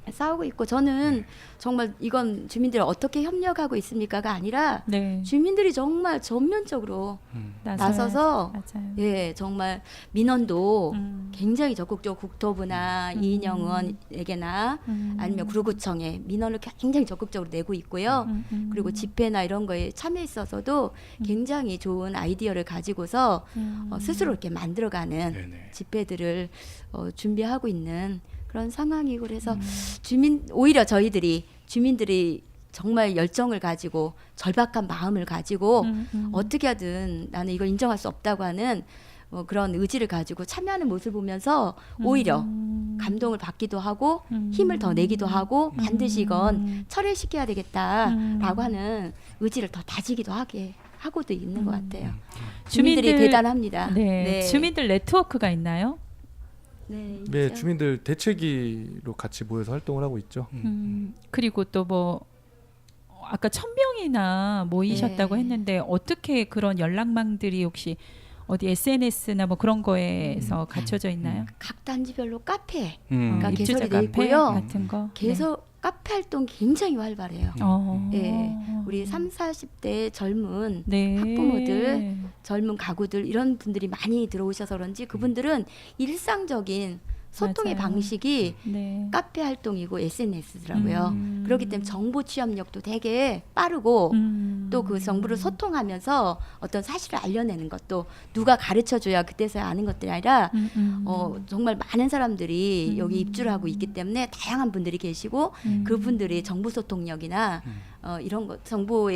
싸우고 있고 저는 정말 이건 주민들이 어떻게 협력하고 있습니까가 아니라 네. 주민들이 정말 전면적으로 나서서 맞아요. 예 정말 민원도 굉장히 적극적으로 국토부나 이인영 의원에게나 아니면 구로구청에 민원을 굉장히 적극적으로 내고 있고요. 그리고 집회나 이런 거에 참여해 있어서도 굉장히 좋은 아이디어를 가지고서 스스로 이렇게 만들어가는 네네. 집회들을 준비하고 있는 그런 상황이고 그래서 오히려 저희들이 주민들이 정말 열정을 가지고 절박한 마음을 가지고 어떻게 하든 나는 이걸 인정할 수 없다고 하는 그런 의지를 가지고 참여하는 모습을 보면서 오히려 감동을 받기도 하고 힘을 더 내기도 하고 반드시 이건 철회시켜야 되겠다라고 하는 의지를 더 다지기도 하고도 있는 것 같아요. 주민들이 대단합니다. 네. 주민들 네트워크가 있나요? 네, 네, 있죠. 주민들 대책위로 같이 모여서 활동을 하고 있죠. 그리고 또 뭐 아까 1,000명이나 모이셨다고 네. 했는데 어떻게 그런 연락망들이 혹시 어디 SNS나 뭐 그런 거에서 갖춰져 있나요? 각 단지별로 카페 그러니까 입주자 개설이 돼 카페 있고요. 같은 거. 카페 활동 굉장히 활발해요. 네. 예. 우리 3, 40대 젊은 네. 학부모들, 젊은 가구들 이런 분들이 많이 들어오셔서 그런지 그분들은 일상적인 소통의 맞아요. 방식이 네. 카페 활동이고 SNS더라고요. 그렇기 때문에 정보 취합력도 되게 빠르고 또 그 정보를 소통하면서 어떤 사실을 알려내는 것도 누가 가르쳐줘야 그때서야 아는 것들이 아니라 정말 많은 사람들이 여기 입주를 하고 있기 때문에 다양한 분들이 계시고 그분들이 정보 소통력이나 이런 것 정보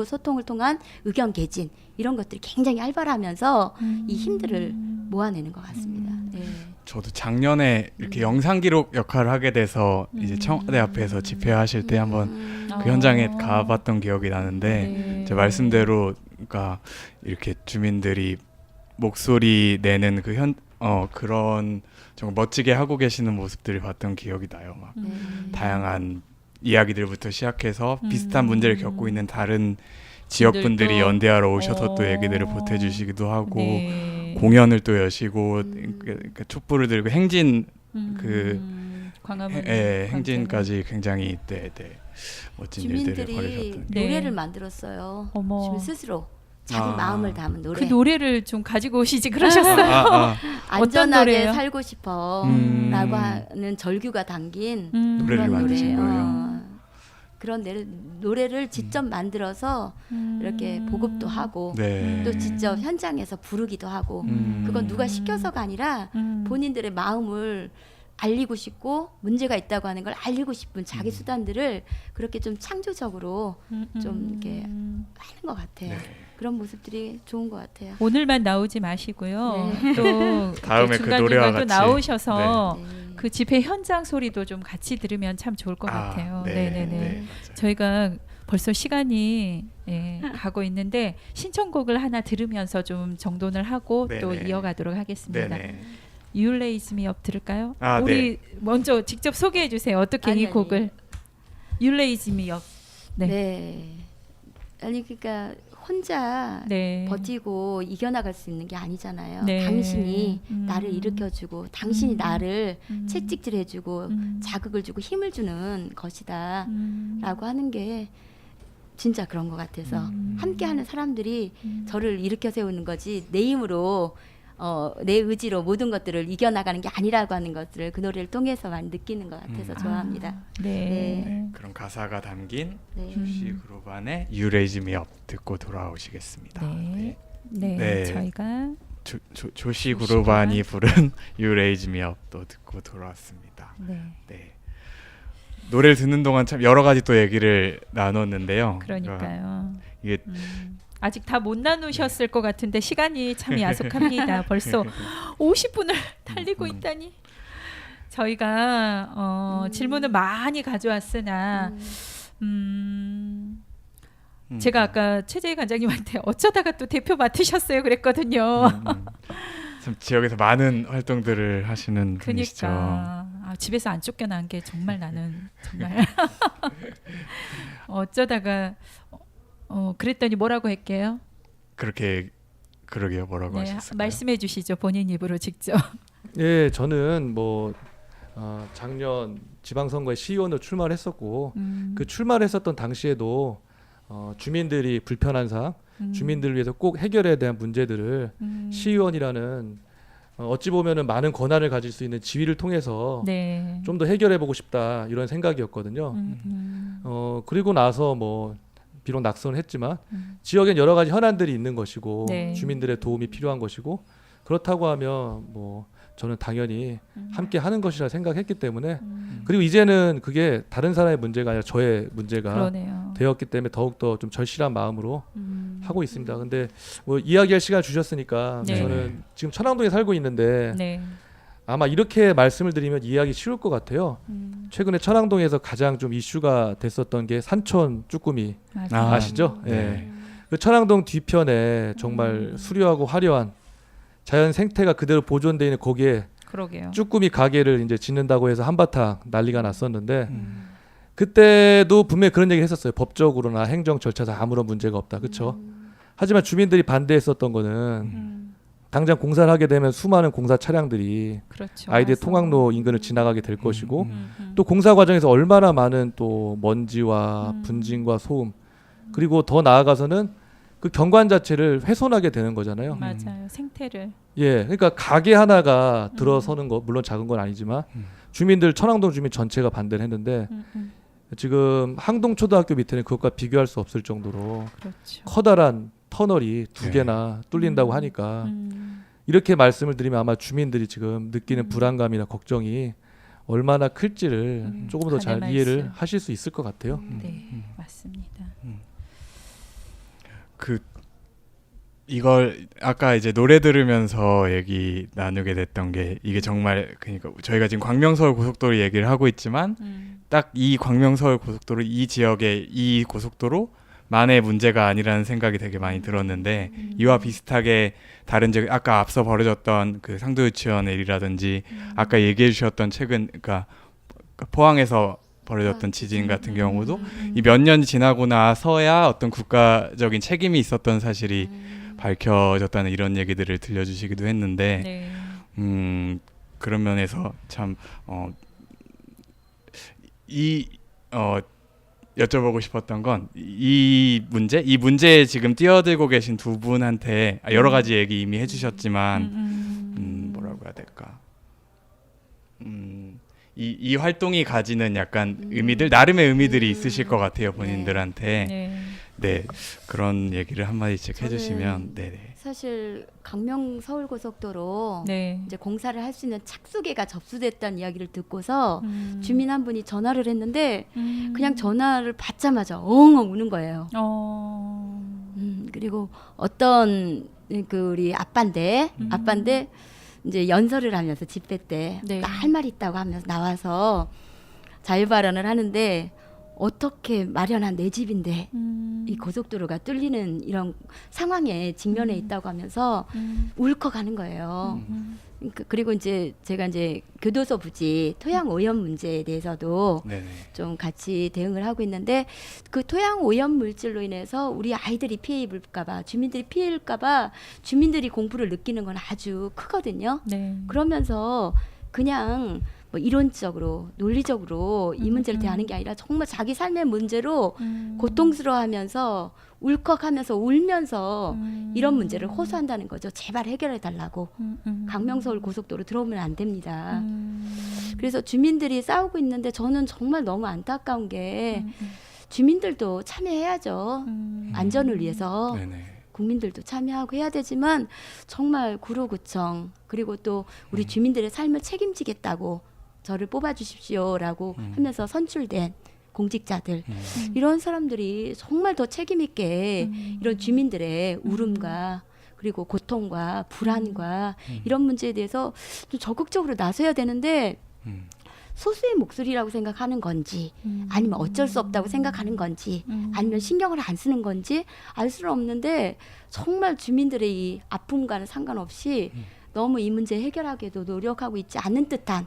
소통을 통한 의견 개진 이런 것들이 굉장히 활발하면서 이 힘들을 모아내는 것 같습니다. 네. 저도 작년에 이렇게 영상 기록 역할을 하게 돼서 이제 청와대 앞에서 집회하실 때 한번 그 현장에 가봤던 기억이 나는데 네. 제 말씀대로 그러니까 이렇게 주민들이 목소리 내는 그런 정말 멋지게 하고 계시는 모습들을 봤던 기억이 나요. 막 다양한 이야기들부터 시작해서 비슷한 문제를 겪고 있는 다른 지역 분들이 분들도. 연대하러 오셔서 또 얘기들을 보태주시기도 하고 네. 공연을 또 여시고 그 촛불을 들고 행진 광화문 행진까지 굉장히 멋진 일들을 주민들이 벌이셨던. 네. 노래를 만들었어요. 어머. 주민 스스로 자기 아. 마음을 담은 노래. 그 노래를 좀 가지고 오시지 그러셨어요. 안전하게 노래예요? 살고 싶어라고 하는 절규가 담긴 노래를 그런 만드신 노래예요. 거예요? 그런 노래를 직접 만들어서 이렇게 보급도 하고 네. 또 직접 현장에서 부르기도 하고 그건 누가 시켜서가 아니라 본인들의 마음을 알리고 싶고 문제가 있다고 하는 걸 알리고 싶은 자기 수단들을 그렇게 좀 창조적으로 좀 이렇게 하는 것 같아요. 네. 그런 모습들이 좋은 것 같아요. 오늘만 나오지 마시고요. 네. 또 다음에 그 노래와 중간중간 또 같이. 나오셔서 네. 그 집회 현장 소리도 좀 같이 들으면 참 좋을 것 같아요. 네네네. 맞아요. 저희가 벌써 시간이 가고 있는데 신청곡을 하나 들으면서 좀 정돈을 하고 또 네네. 이어가도록 하겠습니다. 네네. You Raise Me Up 들을까요? 아, 우리 먼저 직접 소개해 주세요. 어떻게 이 아니. 곡을 You Raise Me Up. 네. 네. 아니 그러니까 혼자 네. 버티고 이겨나갈 수 있는 게 아니잖아요. 네. 당신이 나를 일으켜주고 당신이 나를 채찍질해주고 음. 자극을 주고 힘을 주는 것이다 음. 라고 하는 게 진짜 그런 것 같아서 함께하는 사람들이 저를 일으켜 세우는 거지 내 힘으로 내 의지로 모든 것들을 이겨나가는 게 아니라고 하는 것들을 그 노래를 통해서 많이 느끼는 것 같아서 좋아합니다. 네. 그런 가사가 담긴 네. 조시 그루반의 You Raise Me Up 듣고 돌아오시겠습니다. 네. 네. 네. 저희가 조시 그루반이 부른 You Raise Me Up 또 듣고 돌아왔습니다. 네. 네. 노래를 듣는 동안 참 여러 가지 또 얘기를 나눴는데요. 그러니까요. 이게 아직 다 못 나누셨을 것 같은데 시간이 참 야속합니다. 벌써 50분을 달리고 있다니. 저희가 질문을 많이 가져왔으나 제가 아까 최재희 관장님한테 어쩌다가 또 대표 맡으셨어요 그랬거든요. 참 지역에서 많은 활동들을 하시는 분이시죠. 그러니까 집에서 안 쫓겨난 게 정말 나는 정말 어쩌다가 그랬더니 뭐라고 할게요? 그러게요. 뭐라고 하셨을까요? 말씀해 주시죠. 본인 입으로 직접. 예, 저는 작년 지방선거에 시의원으로 출마를 했었고 그 출마를 했었던 당시에도 주민들이 불편한 사항, 주민들을 위해서 꼭 해결해야 되는 문제들을 시의원이라는 어찌 보면은 많은 권한을 가질 수 있는 지위를 통해서 네. 좀 더 해결해보고 싶다 이런 생각이었거든요. 그리고 나서 비록 낙선을 했지만 지역엔 여러 가지 현안들이 있는 것이고 네. 주민들의 도움이 필요한 것이고 그렇다고 하면 저는 당연히 함께 하는 것이라 생각했기 때문에 그리고 이제는 그게 다른 사람의 문제가 아니라 저의 문제가 그러네요. 되었기 때문에 더욱더 좀 절실한 마음으로 하고 있습니다. 근데 이야기할 시간 주셨으니까 네. 저는 지금 천왕동에 살고 있는데 네. 아마 이렇게 말씀을 드리면 이해하기 쉬울 것 같아요. 최근에 천왕동에서 가장 좀 이슈가 됐었던 게 산촌 쭈꾸미 맞아요. 아시죠? 네. 예. 그 천왕동 뒤편에 정말 수려하고 화려한 자연 생태가 그대로 보존되어 있는 거기에 그러게요. 쭈꾸미 가게를 이제 짓는다고 해서 한바탕 난리가 났었는데 그때도 분명히 그런 얘기 했었어요. 법적으로나 행정 절차상 아무런 문제가 없다. 그렇죠? 하지만 주민들이 반대했었던 거는 당장 공사를 하게 되면 수많은 공사 차량들이 그렇죠. 아이들의 와서. 통학로 인근을 지나가게 될 것이고 음. 또 공사 과정에서 얼마나 많은 또 먼지와 분진과 소음 그리고 더 나아가서는 그 경관 자체를 훼손하게 되는 거잖아요. 맞아요. 생태를. 예, 그러니까 가게 하나가 들어서는 거 물론 작은 건 아니지만 주민들 천왕동 주민 전체가 반대를 했는데 지금 항동초등학교 밑에는 그것과 비교할 수 없을 정도로 그렇죠. 커다란 터널이 두 네. 개나 뚫린다고 하니까 이렇게 말씀을 드리면 아마 주민들이 지금 느끼는 불안감이나 걱정이 얼마나 클지를 조금 더 잘 간의 이해를 말씀. 하실 수 있을 것 같아요. 네, 맞습니다. 그 이걸 아까 이제 노래 들으면서 얘기 나누게 됐던 게 이게 정말 그러니까 저희가 지금 광명서울 고속도로 얘기를 하고 있지만 딱 이 광명서울 고속도로 이 지역의 이 고속도로만의 문제가 아니라는 생각이 되게 많이 들었는데 이와 비슷하게 다른 지역 아까 앞서 벌어졌던 그 상도유치원 일이라든지 아까 얘기해 주셨던 최근 그러니까 포항에서 벌어졌던 지진 같은 경우도 이 몇 년이 지나고 나서야 어떤 국가적인 책임이 있었던 사실이 밝혀졌다는 이런 얘기들을 들려주시기도 했는데 네. 그런 면에서 참 여쭤보고 싶었던 건 이 문제에 지금 뛰어들고 계신 두 분한테 여러 가지 얘기 이미 해주셨지만 뭐라고 해야 될까? 이 활동이 가지는 약간 의미들 나름의 의미들이 있으실 것 같아요 본인들한테. 네. 네, 그런 얘기를 한 마디씩 저는 해주시면 네네. 사실 강명 서울고속도로 네. 이제 공사를 할 수 있는 착수계가 접수됐다는 이야기를 듣고서 음. 주민 한 분이 전화를 했는데 그냥 전화를 받자마자 엉엉 우는 거예요. 그리고 어떤 그 우리 아빠인데 이제 연설을 하면서 집회 때 네. 할 말 있다고 하면서 나와서 자유발언을 하는데 어떻게 마련한 내 집인데 이 고속도로가 뚫리는 이런 상황에 직면해 있다고 하면서 울컥하는 거예요. 그리고 이제 제가 이제 교도소 부지 토양 오염 문제에 대해서도 네네. 좀 같이 대응을 하고 있는데 그 토양 오염 물질로 인해서 우리 아이들이 피해 입을까봐 주민들이 피해 입을까봐 주민들이 공포를 느끼는 건 아주 크거든요. 네. 그러면서 그냥 뭐 이론적으로 논리적으로 이 문제를 대하는 게 아니라 정말 자기 삶의 문제로 고통스러워하면서 울컥하면서 울면서 이런 문제를 호소한다는 거죠. 제발 해결해 달라고. 강명서울 고속도로 들어오면 안 됩니다. 그래서 주민들이 싸우고 있는데 저는 정말 너무 안타까운 게 주민들도 참여해야죠. 안전을 위해서. 네네. 국민들도 참여하고 해야 되지만 정말 구로구청 그리고 또 우리 주민들의 삶을 책임지겠다고 저를 뽑아주십시오라고 하면서 선출된 공직자들 이런 사람들이 정말 더 책임 있게 이런 주민들의 울음과 그리고 고통과 불안과 이런 문제에 대해서 좀 적극적으로 나서야 되는데 소수의 목소리라고 생각하는 건지 아니면 어쩔 수 없다고 생각하는 건지 아니면 신경을 안 쓰는 건지 알 수는 없는데 정말 주민들의 이 아픔과는 상관없이 너무 이 문제 해결하기에도 노력하고 있지 않는 듯한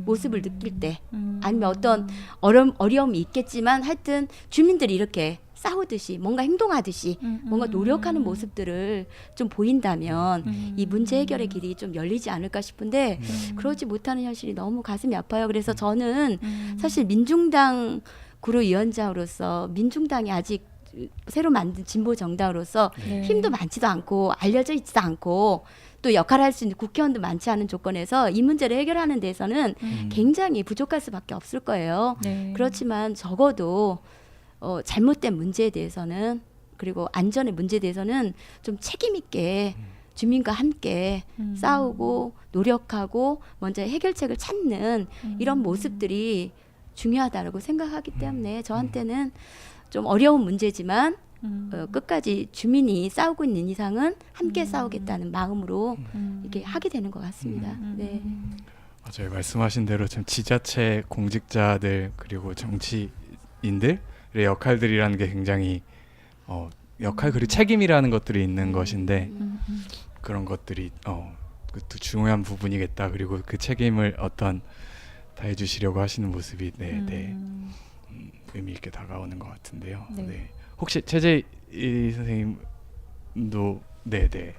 모습을 느낄 때 아니면 어떤 어려움이 있겠지만 하여튼 주민들이 이렇게 싸우듯이 뭔가 행동하듯이 뭔가 노력하는 모습들을 좀 보인다면 이 문제 해결의 길이 좀 열리지 않을까 싶은데 그러지 못하는 현실이 너무 가슴이 아파요. 그래서 저는 사실 민중당 구로위원장으로서 민중당이 아직 새로 만든 진보 정당으로서 네. 힘도 많지도 않고 알려져 있지도 않고 또 역할을 할 수 있는 국회의원도 많지 않은 조건에서 이 문제를 해결하는 데서는 굉장히 부족할 수밖에 없을 거예요. 네. 그렇지만 적어도 잘못된 문제에 대해서는 그리고 안전의 문제에 대해서는 좀 책임 있게 주민과 함께 싸우고 노력하고 먼저 해결책을 찾는 이런 모습들이 중요하다고 생각하기 때문에 저한테는 좀 어려운 문제지만 끝까지 주민이 싸우고 있는 이상은 함께 싸우겠다는 마음으로 이렇게 하게 되는 것 같습니다. 네. 맞아요. 말씀하신 대로 참 지자체 공직자들 그리고 정치인들의 역할들이라는 게 굉장히 역할 그리고 책임이라는 것들이 있는 것인데 그런 것들이 그것도 중요한 부분이겠다. 그리고 그 책임을 다해 주시려고 하시는 모습이 의미 있게 다가오는 것 같은데요. 네. 네. 혹시 최재희 선생님도 네네.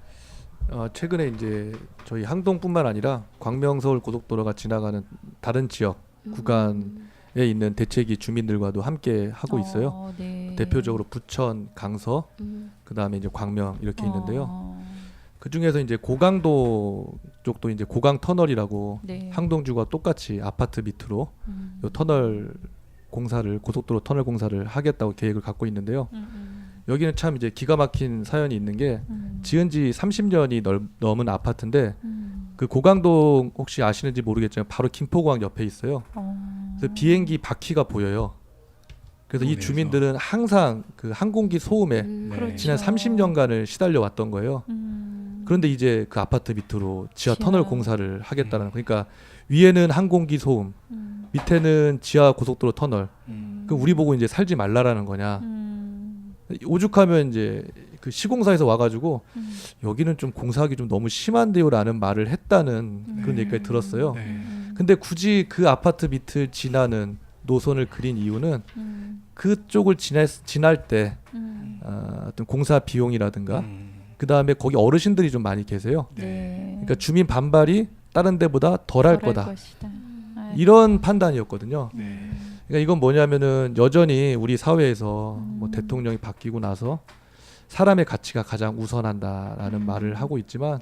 최근에 이제 저희 항동뿐만 아니라 광명서울 고속도로가 지나가는 다른 지역 구간에 있는 대책위 주민들과도 함께 하고 있어요. 네. 대표적으로 부천, 강서, 그다음에 이제 광명 이렇게 있는데요. 그 중에서 이제 고강도 쪽도 이제 고강 터널이라고 네. 항동주가 똑같이 아파트 밑으로 요 터널 공사를 고속도로 터널 공사를 하겠다고 계획을 갖고 있는데요. 여기는 참 이제 기가 막힌 사연이 있는 게 지은 지 30년이 넘은 아파트인데 그 고강동 혹시 아시는지 모르겠지만 바로 김포공항 옆에 있어요. 그래서 비행기 바퀴가 보여요. 그래서 이 동네에서. 주민들은 항상 그 항공기 소음에 네. 지난 30년간을 시달려 왔던 거예요. 그런데 이제 그 아파트 밑으로 지하 지하. 터널 공사를 하겠다는 그러니까 위에는 항공기 소음, 밑에는 지하 고속도로 터널. 그럼 우리 보고 이제 살지 말라라는 거냐? 오죽하면 이제 그 시공사에서 와가지고 여기는 좀 공사하기 좀 너무 심한데요라는 말을 했다는 그런 얘기까지 들었어요. 네. 근데 굳이 그 아파트 밑을 지나는 노선을 그린 이유는 그쪽을 지날 때 어떤 공사 비용이라든가 그 다음에 거기 어르신들이 좀 많이 계세요. 네. 그러니까 주민 반발이 다른 데보다 덜할 거다. 것이다. 이런 판단이었거든요. 네. 그러니까 이건 뭐냐면은 여전히 우리 사회에서 뭐 대통령이 바뀌고 나서 사람의 가치가 가장 우선한다라는 말을 하고 있지만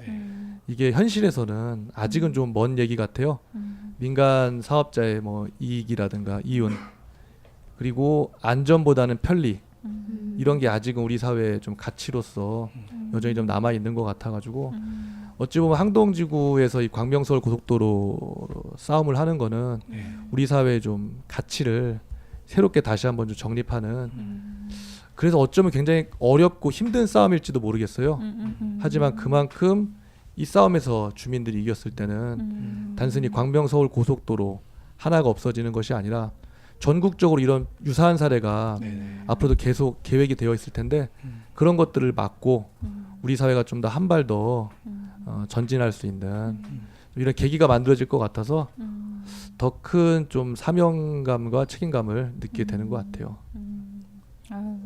이게 현실에서는 아직은 좀 먼 얘기 같아요. 민간 사업자의 뭐 이익이라든가 이윤 그리고 안전보다는 편리 이런 게 아직은 우리 사회에 좀 가치로서 여전히 좀 남아 있는 것 같아가지고 어찌 보면 항동지구에서 이 광명서울 고속도로 싸움을 하는 거는 네. 우리 사회의 좀 가치를 새롭게 다시 한번 좀 정립하는 그래서 어쩌면 굉장히 어렵고 힘든 싸움일지도 모르겠어요. 하지만 그만큼 이 싸움에서 주민들이 이겼을 때는 단순히 광명서울 고속도로 하나가 없어지는 것이 아니라 전국적으로 이런 유사한 사례가 네. 앞으로도 계속 계획이 되어 있을 텐데 그런 것들을 막고 우리 사회가 좀 더 한 발 더 전진할 수 있는 이런 계기가 만들어질 것 같아서 더 큰 좀 사명감과 책임감을 느끼게 되는 것 같아요. 아유,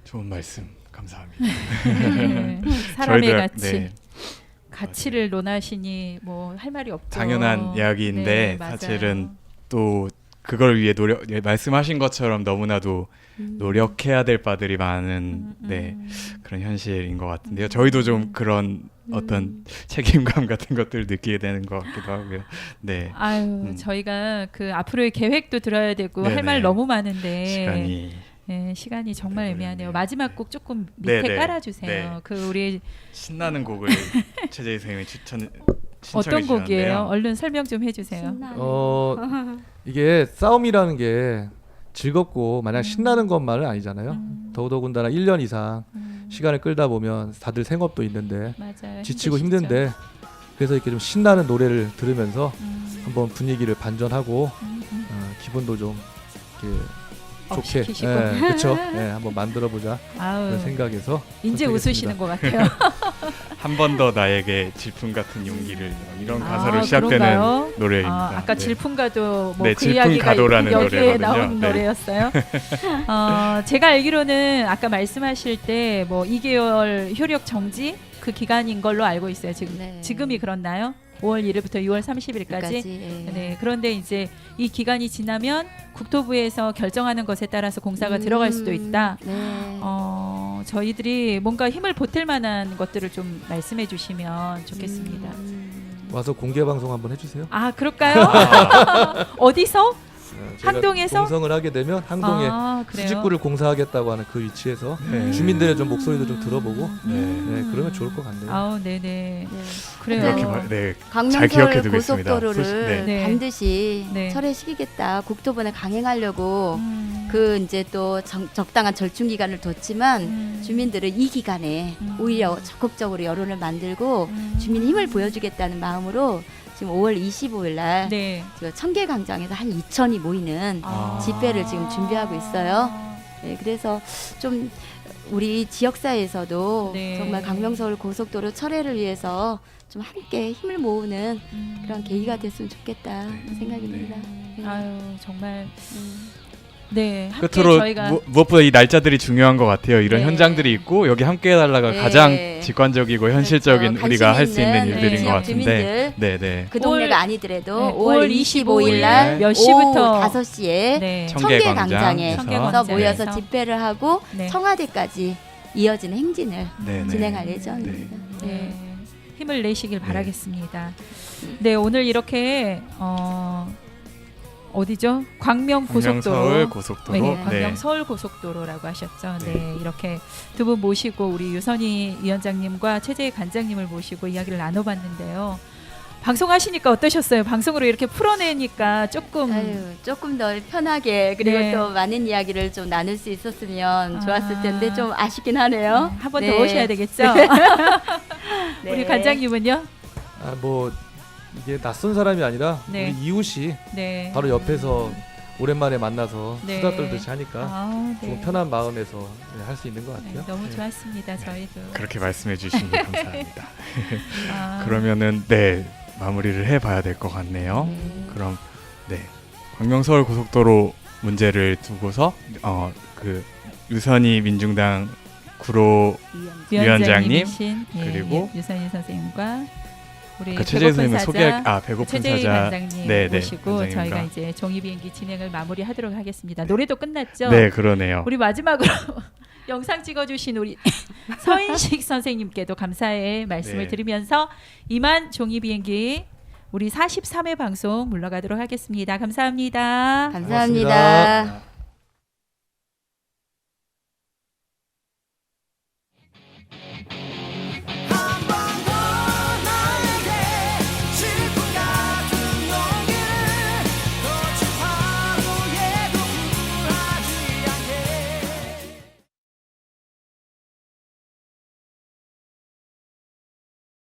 좋은 말씀 감사합니다. 네. 사람의 저희도 가치. 네, 가치를 논하시니 뭐 할 말이 없죠. 당연한 이야기인데 네, 맞아요. 사실은 또 그걸 위해 말씀하신 것처럼 너무나도 노력해야 될 바들이 많은 네, 그런 현실인 것 같은데요. 저희도 좀 그런 어떤 책임감 같은 것들을 느끼게 되는 것 같기도 하고요. 네, 아유, 저희가 그 앞으로의 계획도 들어야 되고 할 말 네네. 너무 많은데 시간이 네, 시간이 정말 네, 애매하네요. 네. 마지막 곡 조금 밑에 네네. 깔아주세요. 네. 그 우리 신나는 곡을 최재희 선생님이 신청해 어떤 곡이에요? 주셨는데요. 얼른 설명 좀 해주세요. 이게 싸움이라는 게 즐겁고 마냥 신나는 것만은 아니잖아요. 더더군다나 1년 이상 시간을 끌다 보면 다들 생업도 있는데 맞아요. 지치고 힘드시죠? 힘든데 그래서 이렇게 좀 신나는 노래를 들으면서 한번 분위기를 반전하고 기분도 좀 이렇게 좋게 시키시고. 그렇죠. 한번 만들어 보자 아우, 그런 생각에서 이제 선택했습니다. 웃으시는 것 같아요. 한 번 더 나에게 질풍 같은 용기를 이런 가사로 아, 시작되는 그런가요? 노래입니다. 아까 네. 질풍가도 뭐 네, 그 이야기가 질풍가도라는 여기에 노래거든요. 나온 네. 노래였어요. 제가 알기로는 아까 말씀하실 때 뭐 2개월 효력 정지 그 기간인 걸로 알고 있어요. 지금 네. 지금이 그렇나요? 5월 1일부터 6월 30일까지. 네. 그런데 이제 이 기간이 지나면 국토부에서 결정하는 것에 따라서 공사가 들어갈 수도 있다. 네. 저희들이 뭔가 힘을 보탤 만한 것들을 좀 말씀해 주시면 좋겠습니다. 와서 공개 방송 한번 해주세요. 아, 그럴까요? 어디서? 저희가 항동에서? 공성을 하게 되면 항동에 아, 그래요? 수직구를 공사하겠다고 하는 그 위치에서 네. 주민들의 좀 목소리도 좀 들어보고 네. 그러면 좋을 것 같네요. 아우, 네네. 네. 그래요. 그렇게 잘 기억해 광명서울 두겠습니다. 고속도로를 네. 반드시 네. 철회시키겠다. 국토부에 강행하려고 음. 그 이제 또 적당한 절충 기간을 뒀지만 주민들은 이 기간에 오히려 적극적으로 여론을 만들고 주민 힘을 보여주겠다는 마음으로 지금 5월 25일 날 네. 청계광장에서 한 2,000이 모이는 집회를 지금 준비하고 있어요. 네, 그래서 좀 우리 지역사회에서도 네. 정말 광명서울 고속도로 철회를 위해서 좀 함께 힘을 모으는 그런 계기가 됐으면 좋겠다 네. 생각이 듭니다. 네. 아유, 정말 네, 함께 끝으로 저희가 무엇보다 이 날짜들이 중요한 것 같아요. 이런 네. 현장들이 있고 여기 함께 해달라가 네. 가장 직관적이고 현실적인 그렇죠. 우리가 할 수 관심 있는 있는 일들인 네, 것 같은데, 주민들. 네네. 그 동네가 5월 아니더라도 네, 5월 25일 날 몇 시부터? 오후 5시에 네. 청계광장에서 청계광장에서 모여서 집회를 하고 네. 청와대까지 이어지는 행진을 네네. 진행할 예정입니다. 네, 힘을 내시길 네. 바라겠습니다. 네, 오늘 이렇게 어디죠? 광명 고속도로. 서울 고속도로. 네, 네. 광명 서울 고속도로라고 하셨죠. 네, 이렇게 두 분 모시고 우리 유선희 위원장님과 최재희 관장님을 모시고 이야기를 나눠봤는데요. 방송하시니까 어떠셨어요? 방송으로 이렇게 풀어내니까 조금 조금 더 편하게 그리고 네. 또 많은 이야기를 좀 나눌 수 있었으면 아. 좋았을 텐데 좀 아쉽긴 하네요. 한 번 더 네. 오셔야 되겠죠? 네. 우리 관장님은요? 아, 뭐 이게 낯선 사람이 아니라 네. 우리 이웃이 네. 바로 옆에서 오랜만에 만나서 네. 수다 떨듯이 하니까 아, 좀 네. 편한 마음에서 할 수 있는 것 네, 같아요. 너무 네. 좋았습니다. 저희도. 그렇게 말씀해 주시니 감사합니다. 아, 그러면은 네 마무리를 해봐야 될 것 같네요. 그럼 네 광명 서울 고속도로 문제를 두고서 그 유선희 민중당 구로 위원장님, 위원장님이신 그리고 유선희 선생님과 우리 그 최재희 선생님을 소개 배고픈 최재희 사자 관장님 네네, 모시고 관장님과. 저희가 이제 종이 비행기 진행을 마무리하도록 하겠습니다. 노래도 끝났죠? 네 그러네요. 우리 마지막으로 영상 찍어주신 우리 서인식 선생님께도 감사의 말씀을 네. 드리면서 이만 종이 비행기 우리 43회 방송 물러가도록 하겠습니다. 감사합니다. 감사합니다.